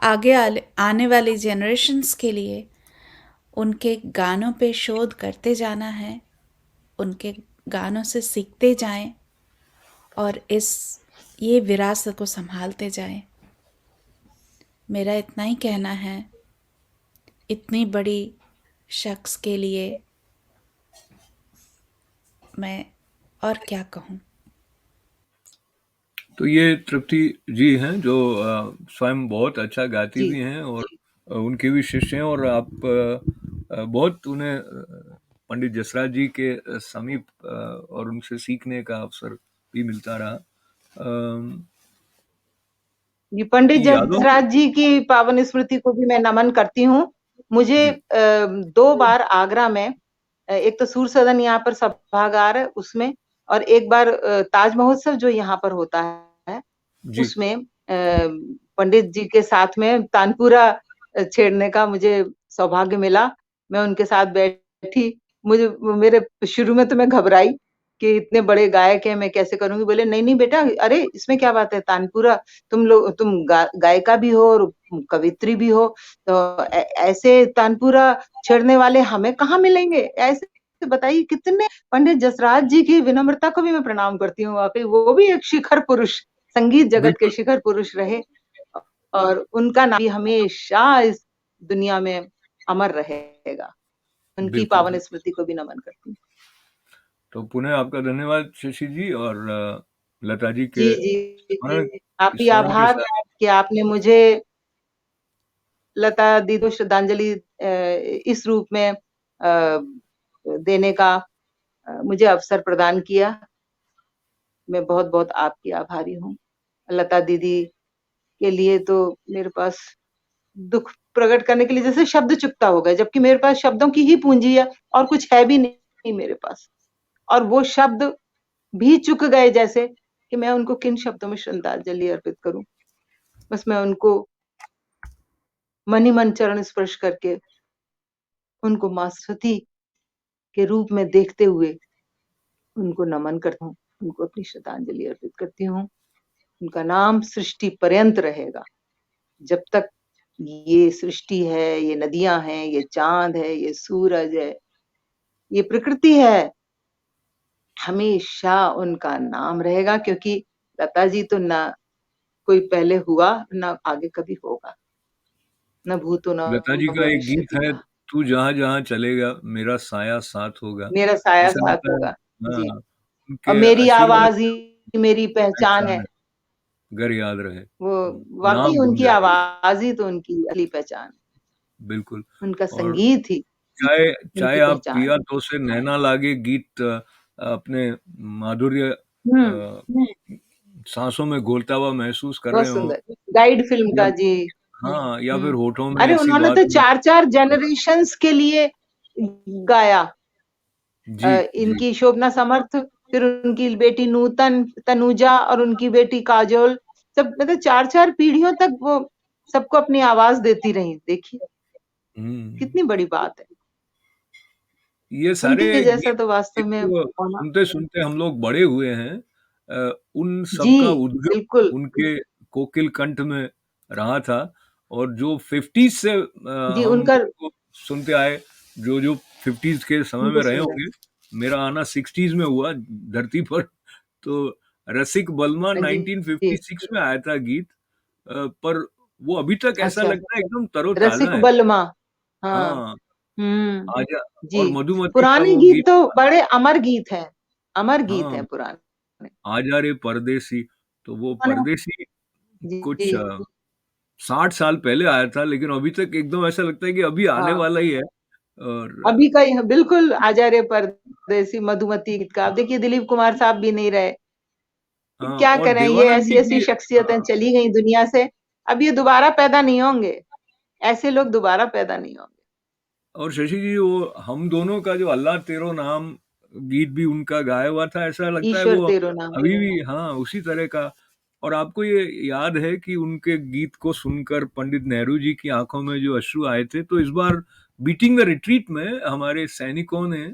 Speaker 7: आगे आने वाली जनरेशन्स के लिए उनके गानों पे शोध करते जाना है, उनके गानों से सीखते जाएं और ये विरासत को संभालते जाएं। मेरा इतना ही कहना है। इतनी बड़ी शख्स के लिए मैं और क्या कहूँ।
Speaker 1: तो ये तृप्ति जी हैं जो स्वयं बहुत अच्छा गाती
Speaker 2: जी
Speaker 1: भी हैं और उनके भी शिष्य हैं, और आप बहुत उन्हें पंडित जसराज जी के समीप और उनसे सीखने का अवसर भी मिलता रहा।
Speaker 2: जी, पंडित
Speaker 1: यादों में
Speaker 2: जसराज जी की पावन स्मृति को भी मैं नमन करती हूँ। मुझे
Speaker 1: जी
Speaker 2: 2 बार आगरा में एक तो सूर सदन यहाँ पर सभागार है उसमें, और एक बार ताज महोत्सव जो यहाँ पर होता है
Speaker 1: जी
Speaker 2: उसमें पंडित जी के साथ में तानपुरा छेड़ने का मुझे सौभाग्य मिला। मैं उनके साथ बैठी, मुझे मेरे शुरू में तो मैं घबराई कि इतने बड़े गायक हैं, मैं कैसे करूँगी? बोले नहीं, नहीं बेटा, अरे इसमें क्या बात है, तानपुरा तुम गायिका भी हो और कवियत्री भी हो, तो ऐसे तानपुरा छेड़ने वाले हमें कहाँ मिलेंगे? ऐसे बताइए कितने। पंडित जसराज जी की विनम्रता को भी मैं प्रणाम करती हूँ। वाक़ई वो भी एक शिखर पुरुष, संगीत जगत के
Speaker 1: बिल्कुल
Speaker 2: शिखर पुरुष रहे, और उनका नाम भी हमेशा इस दुनिया में अमर रहेगा। उनकी
Speaker 1: बिल्कुल
Speaker 2: पावन
Speaker 1: बिल्कुल।
Speaker 2: स्मृति को भी नमन करती हूँ।
Speaker 1: तो पुनः आपका धन्यवाद शशि जी, और लता जी के
Speaker 2: जी, जी,
Speaker 1: स्मरण
Speaker 2: जी। आप भी
Speaker 1: स्मरण के
Speaker 2: आभार
Speaker 1: साथ।
Speaker 2: कि आपने मुझे लता दी को श्रद्धांजलि इस रूप में देने का मुझे अवसर प्रदान किया। मैं बहुत-बहुत आपकी आभारी हूँ। लता दीदी के लिए तो मेरे पास दुःख प्रकट करने के लिए जैसे शब्द चुकता हो गए, जबकि मेरे पास शब्दों की ही पूंजी है और कुछ है भी नहीं मेरे पास। और वो शब्द भी चुक गए जैसे, कि मैं उनको किन शब्दों में श्रद्धांजलि अर्पित करूँ। बस मैं उनको मन ही मन चरण स्पर्श करके उनको माँ सती के रूप में देखते हुए उनको नमन करती हूँ, उनको अपनी श्रद्धांजलि अर्पित करती हूँ। उनका नाम सृष्टि पर्यंत रहेगा। जब तक ये सृष्टि है, ये नदियाँ हैं, ये चाँद है, ये सूरज है, ये प्रकृति है, हमेशा उनका नाम रहेगा, क्योंकि लता जी तो ना कोई पहले हुआ, ना आगे कभी होगा। न भूतो न
Speaker 1: लता जी का एक गीत
Speaker 2: भविष्यति।
Speaker 1: है, तू जहाँ जहाँ चलेगा मेरा साया साथ होगा।
Speaker 2: मेरा साया
Speaker 1: ऐसा
Speaker 2: साथ
Speaker 1: लगता है,
Speaker 2: होगा। जी।
Speaker 1: हाँ,
Speaker 2: और
Speaker 1: उनके
Speaker 2: मेरी
Speaker 1: आशीर्वाद
Speaker 2: आवाज़ ही मेरी पहचान
Speaker 1: पहचान
Speaker 2: है।
Speaker 1: है, घर याद रहे,
Speaker 2: वो वाक़ई
Speaker 1: नाम गुम
Speaker 2: उनकी
Speaker 1: जाए।
Speaker 2: आवाज़ ही तो उनकी असली पहचान है।
Speaker 1: बिल्कुल।
Speaker 2: उनका
Speaker 1: और
Speaker 2: संगीत ही
Speaker 1: चाहे चाहे
Speaker 2: उनकी
Speaker 1: आप
Speaker 2: पहचान
Speaker 1: पिया
Speaker 2: है।
Speaker 1: तो से नैना लागे गीत अपने माधुर्य
Speaker 2: हुँ,
Speaker 1: सांसों में घोलता हुआ महसूस कर
Speaker 2: बहुत
Speaker 1: रहे हो,
Speaker 2: सुंदर। गाइड फ़िल्म
Speaker 1: या
Speaker 2: का जी।
Speaker 1: हाँ, या फिर
Speaker 2: हुँ।
Speaker 1: होठों में
Speaker 2: अरे
Speaker 1: ऐसी
Speaker 2: उन्होंने
Speaker 1: बात
Speaker 2: तो
Speaker 1: हो।
Speaker 2: 4-4 जनरेशन्स के लिए गाया।
Speaker 1: जी जी।
Speaker 2: इनकी शोभना समर्थ, फिर उनकी बेटी नूतन, तनुजा और उनकी बेटी काजोल, सब मतलब 4-4 पीढ़ियों तक वो सबको अपनी आवाज़ देती रहीं। देखिए,
Speaker 1: हम्म।
Speaker 2: कितनी बड़ी बात है।
Speaker 1: ये सारे
Speaker 2: उनके जैसा
Speaker 1: गीत
Speaker 2: तो वास्तव में
Speaker 1: एक
Speaker 2: होना।
Speaker 1: सुनते सुनते हम लोग बड़े हुए हैं। उन
Speaker 2: जी,
Speaker 1: सब का उद्गम
Speaker 2: बिल्कुल।
Speaker 1: उनके कोकिल कंठ में रहा था, और जो 50s से
Speaker 2: जी,
Speaker 1: हम
Speaker 2: उनका
Speaker 1: उनको सुनते आए, जो जो 50s के समय
Speaker 2: उनको
Speaker 1: में रहे
Speaker 2: सुन रहे
Speaker 1: होंगे। मेरा आना 60s में हुआ धरती पर, तो रसिक बलमा
Speaker 2: हैं। जी, जी।
Speaker 1: 1956 में आया था गीत, पर वो अभी तक ऐसा
Speaker 2: अच्छा,
Speaker 1: लगता है एकदम तरोताजा
Speaker 2: रसिक
Speaker 1: है।
Speaker 2: बलमा। हाँ।
Speaker 1: हाँ,
Speaker 2: हुँ।
Speaker 1: आजा,
Speaker 2: जी,
Speaker 1: और मधुमती का
Speaker 2: पुराने
Speaker 1: वो
Speaker 2: गीत
Speaker 1: गीत
Speaker 2: तो बड़े अमर गीत हैं, अमर गीत
Speaker 1: हाँ,
Speaker 2: हैं पुराने।
Speaker 1: आजा रे परदेसी। तो वो
Speaker 2: अरे
Speaker 1: परदेसी कुछ
Speaker 2: जी,
Speaker 1: 60 साल पहले आया था, लेकिन अभी तक एकदम ऐसा लगता है कि अभी आने
Speaker 2: हाँ।
Speaker 1: वाला ही है। और
Speaker 2: अभी का ही बिल्कुल आजा रे परदेसी, मधुमती गीत का। अब देखिए दिलीप कुमार साहब भी नहीं रहे।
Speaker 1: हाँ,
Speaker 2: क्या
Speaker 1: और
Speaker 2: करें, ये
Speaker 1: देवानंद जी
Speaker 2: ऐसी-ऐसी
Speaker 1: की
Speaker 2: शख्सियतें चली गई दुनिया से, अब ये दोबारा पैदा नहीं होंगे। ऐसे लोग दोबारा पैदा नहीं होंगे।
Speaker 1: और शशि जी, वो हम दोनों का जो अल्लाह तेरो नाम गीत भी उनका गाया हुआ था, ऐसा लगता है
Speaker 2: ईश्वर
Speaker 1: वो
Speaker 2: तेरो नाम।
Speaker 1: अभी भी हाँ, उसी तरह का। और आपको ये याद है कि उनके गीत को सुनकर पंडित नेहरू जी की आंखों में जो अश्रु आए थे, तो इस बार बीटिंग द रिट्रीट में हमारे सैनिकों ने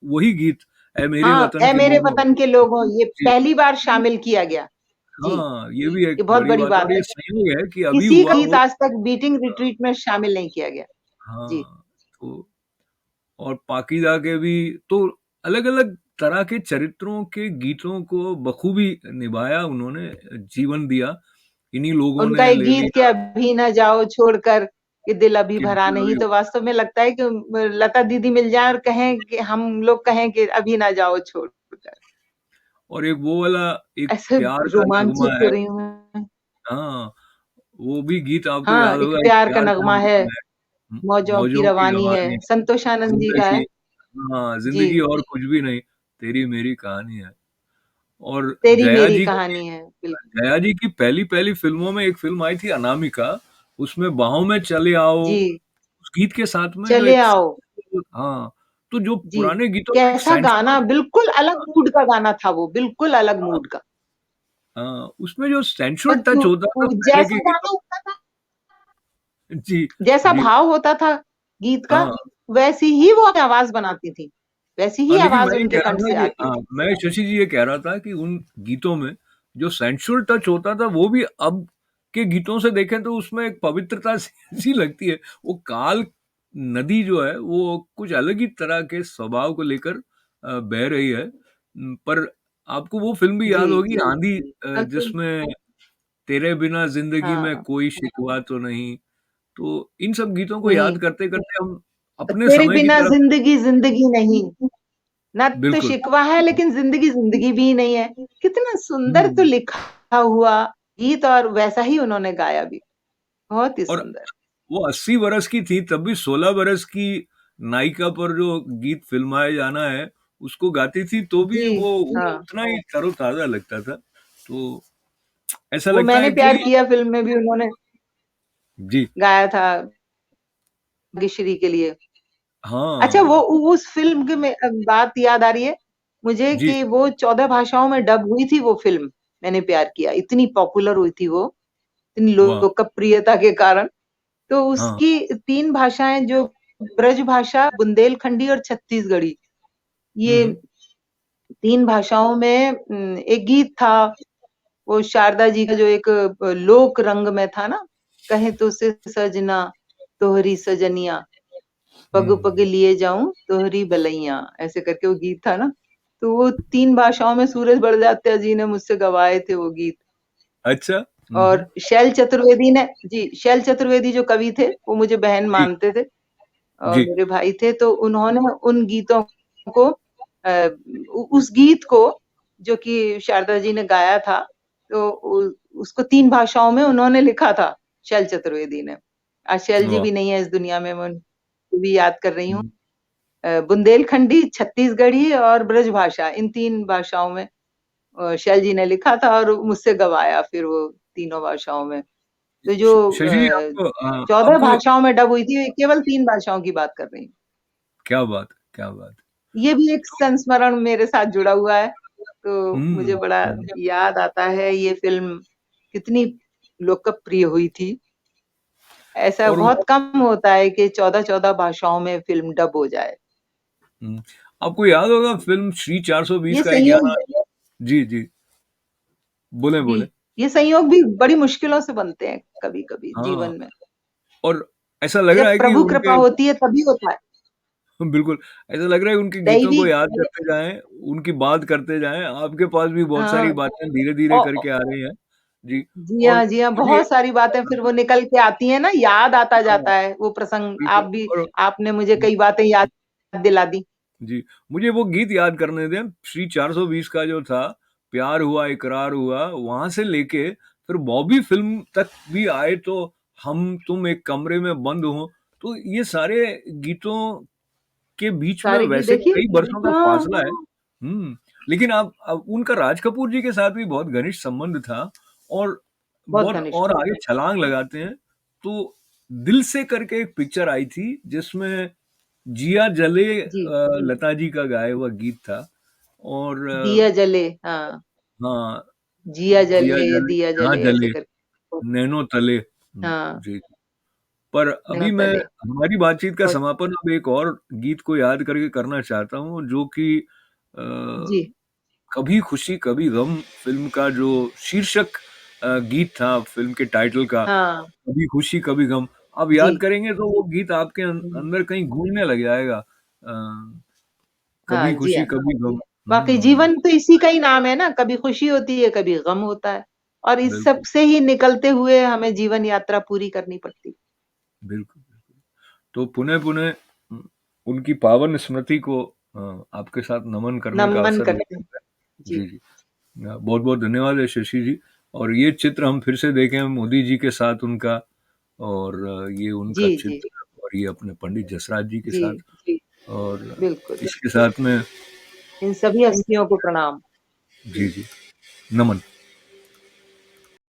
Speaker 1: वही गीत, ऐ मेरे
Speaker 2: हाँ,
Speaker 1: वतन
Speaker 2: ऐ
Speaker 1: के
Speaker 2: मेरे
Speaker 1: लोगों।
Speaker 2: वतन के लोगों, ये
Speaker 1: जी,
Speaker 2: पहली बार शामिल किया गया। जी,
Speaker 1: हाँ, ये भी एक
Speaker 2: ये बहुत
Speaker 1: बड़ी
Speaker 2: बड़ी
Speaker 1: बात है,
Speaker 2: बात
Speaker 1: और ये
Speaker 2: है।
Speaker 1: संयोग है कि अभी
Speaker 2: किसी का
Speaker 1: हुआ
Speaker 2: गीत
Speaker 1: वो।
Speaker 2: आज तक बीटिंग रिट्रीट में शामिल नहीं किया गया। जी।
Speaker 1: हाँ, तो और पाकीज़ा के भी, तो अलग-अलग तरह के चरित्रों के गीतों को बखूबी निभाया उन्होंने, जीवन दिया। इन्हीं लोगों
Speaker 2: उनका
Speaker 1: ने
Speaker 2: एक
Speaker 1: ले
Speaker 2: गीत कि
Speaker 1: लिया
Speaker 2: अभी ना जाओ छोड़कर, कि दिल अभी
Speaker 1: कि
Speaker 2: भरा नहीं, तो वास्तव में लगता है कि लता दीदी मिल जाए और कहें कि हम लोग कहें कि अभी ना जाओ छोड़कर।
Speaker 1: और एक वो वाला एक
Speaker 2: ऐसे
Speaker 1: प्यार का नगमा
Speaker 2: रोमांचित हो
Speaker 1: है।
Speaker 2: रही हूँ मैं।
Speaker 1: हाँ, वो भी गीत आपको
Speaker 2: हाँ,
Speaker 1: याद
Speaker 2: एक
Speaker 1: होगा, एक
Speaker 2: प्यार का
Speaker 1: प्यार का
Speaker 2: नगमा है,
Speaker 1: नगमा है,
Speaker 2: मौजों की
Speaker 1: मौजों की
Speaker 2: रवानी है,
Speaker 1: रवानी,
Speaker 2: संतोष आनंद जी का है।
Speaker 1: जिंदगी, हाँ,
Speaker 2: जी,
Speaker 1: जिंदगी और कुछ भी नहीं, तेरी मेरी कहानी है। और
Speaker 2: तेरी मेरी कहानी है, बिल्कुल।
Speaker 1: जया जी की पहली पहली फिल्मों में एक फिल्म आई थी अनामिका, उसमें बाहों में चले आओ,
Speaker 2: जी,
Speaker 1: उस गीत के साथ में जो
Speaker 2: चले
Speaker 1: एक,
Speaker 2: आओ।
Speaker 1: हाँ, तो जो
Speaker 2: जी,
Speaker 1: पुराने गीतों में एक
Speaker 2: कैसा
Speaker 1: सेंसुअल,
Speaker 2: गाना, बिल्कुल अलग मूड का गाना था वो, बिल्कुल अलग मूड का।
Speaker 1: उसमें जो सेंसुअल
Speaker 2: और
Speaker 1: टच
Speaker 2: जो
Speaker 1: होता था पहले
Speaker 2: जैसा
Speaker 1: के
Speaker 2: गाना
Speaker 1: गीतों,
Speaker 2: होता था,
Speaker 1: जी,
Speaker 2: जैसा
Speaker 1: जी,
Speaker 2: भाव होता था गीत का,
Speaker 1: हाँ,
Speaker 2: वैसी ही वो आवाज बनाती थी, वैसी ही
Speaker 1: हाँ, लेकिन
Speaker 2: आवाज
Speaker 1: मैं ये
Speaker 2: उनके
Speaker 1: कह रहा
Speaker 2: कंठ
Speaker 1: था
Speaker 2: से
Speaker 1: कि,
Speaker 2: आती
Speaker 1: हाँ,
Speaker 2: थी।
Speaker 1: मैं शशि जी ये कह रहा था कि उन गीतों में जो सेंसुअल टच होता था वो भी अब के गीतों से देखें तो उसमें एक पवित्रता सी लगती है। वो काल नदी जो है वो कुछ अलग ही तरह के स्वभाव को लेकर बह रही है। पर आपको वो फिल्म भी
Speaker 2: जी,
Speaker 1: याद होगी,
Speaker 2: जी।
Speaker 1: आंधी,
Speaker 2: बिल्कुल,
Speaker 1: जिसमें तेरे बिना जिंदगी में
Speaker 2: हाँ।
Speaker 1: कोई शिकवा तो नहीं। तो इन सब गीतों को याद
Speaker 2: नहीं,
Speaker 1: करते करते हम अपने
Speaker 2: तेरे
Speaker 1: समय की
Speaker 2: बिना
Speaker 1: तरफ,
Speaker 2: जिंदगी जिंदगी नहीं, ना तो
Speaker 1: बिल्कुल,
Speaker 2: शिकवा है लेकिन जिंदगी जिंदगी भी नहीं है। कितना सुंदर तो
Speaker 1: हम्म,
Speaker 2: लिखा हुआ गीत, और वैसा ही उन्होंने गाया भी, बहुत ही
Speaker 1: और
Speaker 2: सुंदर।
Speaker 1: वो 80 बरस की थी तब भी 16 बरस की नायिका पर जो गीत फिल्माया जाना है उसको गाती थी तो भी
Speaker 2: जी,
Speaker 1: वो
Speaker 2: हाँ।
Speaker 1: उतना ही तरोताजा लगता था। तो ऐसा
Speaker 2: वो
Speaker 1: लगता
Speaker 2: मैंने
Speaker 1: है
Speaker 2: प्यार
Speaker 1: कि,
Speaker 2: किया फिल्म में भी उन्होंने
Speaker 1: जी,
Speaker 2: गाया था भाग्यश्री के लिए। अच्छा,
Speaker 1: हाँ,
Speaker 2: वो उस फ़िल्म की बात याद आ रही है मुझे
Speaker 1: जी,
Speaker 2: कि वो 14 भाषाओं में डब हुई थी वो फ़िल्म, मैंने प्यार किया। इतनी पॉपुलर हुई थी वो, इतनी
Speaker 1: वाह,
Speaker 2: लोकप्रियता के कारण। तो
Speaker 1: हाँ,
Speaker 2: उसकी 3 भाषाएँ जो ब्रज भाषा, बुंदेलखंडी और छत्तीसगढ़ी, ये
Speaker 1: हम्म,
Speaker 2: 3 भाषाओं में एक गीत था, वो शारदा जी का जो एक लोक रंग में था ना, कहें तो से सजना, तोहरी सजनिया, पग पग
Speaker 1: हम्म,
Speaker 2: लिए जाऊँ तोहरी बलैया, ऐसे करके वो गीत था ना। तो वो 3 भाषाओं में सूरज बड़जात्या जी ने मुझसे गवाए थे वो गीत।
Speaker 1: अच्छा,
Speaker 2: और शैल चतुर्वेदी ने, जी, शैल चतुर्वेदी जो कवि थे, वो मुझे बहन
Speaker 1: जी,
Speaker 2: मानते थे और
Speaker 1: जी,
Speaker 2: मेरे भाई थे, तो उन्होंने उन गीतों को उस गीत को जो कि शारदा जी ने गाया था, तो उसको 3 भाषाओं में उन्होंने लिखा था, शैल चतुर्वेदी ने। आज शैल जी
Speaker 1: वाह,
Speaker 2: भी नहीं है इस दुनिया में, मैं उनको भी याद कर रही हूँ।
Speaker 1: हम्म,
Speaker 2: बुंदेलखंडी, छत्तीसगढ़ी और ब्रज भाषा, इन 3 भाषाओं में शैल जी ने लिखा था और मुझसे गवाया फिर वो तीनों भाषाओं में। तो जो
Speaker 1: शशि जी
Speaker 2: 14
Speaker 1: आपको
Speaker 2: भाषाओं में डब हुई थी, केवल 3 भाषाओं की बात कर रही हूँ।
Speaker 1: क्या बात, क्या बात,
Speaker 2: ये भी एक संस्मरण मेरे साथ जुड़ा हुआ है, तो
Speaker 1: हम्म,
Speaker 2: मुझे बड़ा याद आता है ये फ़िल्म कितनी लोकप्रिय हुई थी। ऐसा
Speaker 1: और
Speaker 2: बहुत कम होता है कि 14-14 भाषाओं में फ़िल्म डब हो जाए।
Speaker 1: हम्म, आपको याद होगा फिल्म श्री 420
Speaker 2: ये
Speaker 1: का एक
Speaker 2: संयोग,
Speaker 1: गाना, जी, जी, बोले
Speaker 2: जी,
Speaker 1: बोले,
Speaker 2: ये संयोग भी बड़ी मुश्किलों से बनते हैं कभी-कभी
Speaker 1: हाँ,
Speaker 2: जीवन में।
Speaker 1: और ऐसा लग रहा
Speaker 2: जब
Speaker 1: है कि
Speaker 2: प्रभु कृपा
Speaker 1: उनके,
Speaker 2: होती है तभी होता है।
Speaker 1: बिल्कुल, ऐसा लग रहा है उनके गीतों
Speaker 2: दैवी,
Speaker 1: को याद करते जाएँ, उनकी बात करते जाएँ, आपके पास भी बहुत सारी
Speaker 2: हाँ,
Speaker 1: बातें धीरे-धीरे
Speaker 2: औ
Speaker 1: करके आ रही हैं। जी,
Speaker 2: जी
Speaker 1: और
Speaker 2: हाँ, जी हाँ,
Speaker 1: मुझे,
Speaker 2: बहुत सारी बातें फिर वो निकल के आती हैं ना, याद आता
Speaker 1: हाँ,
Speaker 2: जाता है वो प्रसंग। आप
Speaker 1: बिल्कुल,
Speaker 2: भी,
Speaker 1: और
Speaker 2: आपने मुझे कई बातें याद दिला दी।
Speaker 1: जी, मुझे वो गीत याद करने दें, श्री 420 का जो था, प्यार हुआ, इकरार हुआ, वहाँ से लेके फिर बॉबी फ़िल्म तक भी आए तो हम तुम एक कमरे में बंद हो, तो ये सारे गीतों के बीच में
Speaker 2: सारे गीत
Speaker 1: वैसे
Speaker 2: देखिए,
Speaker 1: कई बरसों का
Speaker 2: हाँ,
Speaker 1: फासला है। लेकिन आप अब उनका राज कपूर जी के साथ भी बहुत घनिष्ठ संबंध था और
Speaker 2: बहुत
Speaker 1: बहुत
Speaker 2: घनिष्ठ
Speaker 1: और
Speaker 2: था।
Speaker 1: आगे छलांग लगाते हैं, तो दिल से करके एक पिक्चर आई थी जिसमें जिया जले
Speaker 2: जी,
Speaker 1: लता जी का गाया हुआ गीत था और
Speaker 2: दिया जले, हाँ,
Speaker 1: हाँ,
Speaker 2: जिया
Speaker 1: जिया
Speaker 2: जले,
Speaker 1: जले
Speaker 2: दिया
Speaker 1: जहाँ
Speaker 2: जले ऐसे
Speaker 1: जले,
Speaker 2: करके।
Speaker 1: नैनो तले।
Speaker 2: हाँ,
Speaker 1: जी। पर
Speaker 2: नैनो
Speaker 1: अभी मैं
Speaker 2: तले।
Speaker 1: हमारी बातचीत का
Speaker 2: और
Speaker 1: समापन अब एक और गीत को याद करके करना चाहता हूँ जो कि अ,
Speaker 2: जी,
Speaker 1: कभी खुशी कभी गम फ़िल्म का जो शीर्षक गीत था फ़िल्म के टाइटल का,
Speaker 2: हाँ,
Speaker 1: कभी खुशी कभी गम। आप याद
Speaker 2: जी,
Speaker 1: करेंगे तो वो गीत आपके
Speaker 2: हुँ,
Speaker 1: अंदर कहीं गूंजने लग जाएगा।
Speaker 2: हाँ,
Speaker 1: कभी
Speaker 2: जी
Speaker 1: खुशी
Speaker 2: हाँ।
Speaker 1: कभी गम।
Speaker 2: वाक़ई जीवन तो इसी का ही नाम है ना, कभी खुशी होती है, कभी गम होता है। और इस सब
Speaker 1: बिल्कुल,
Speaker 2: से ही निकलते हुए हमें जीवन यात्रा पूरी करनी पड़ती।
Speaker 1: बिल्कुल, बिल्कुल। तो पुनः-पुनः उनकी पावन स्मृति को आपके साथ नमन करने का
Speaker 2: नमन
Speaker 1: अवसर
Speaker 2: करते हैं।
Speaker 1: मिला है।
Speaker 2: जी,
Speaker 1: जी, जी। बहुत-बहुत धन्यवाद है शशि जी। और ये चित्र हम फिर से देखें मोदी जी के साथ उनका, और ये उनका
Speaker 2: जी, जी,
Speaker 1: चित्र, और ये अपने पंडित जसराज जी के
Speaker 2: जी,
Speaker 1: साथ,
Speaker 2: जी,
Speaker 1: और
Speaker 2: बिल्कुल।
Speaker 1: इसके साथ में
Speaker 2: इन सभी हस्तियों को प्रणाम।
Speaker 1: जी, जी। नमन।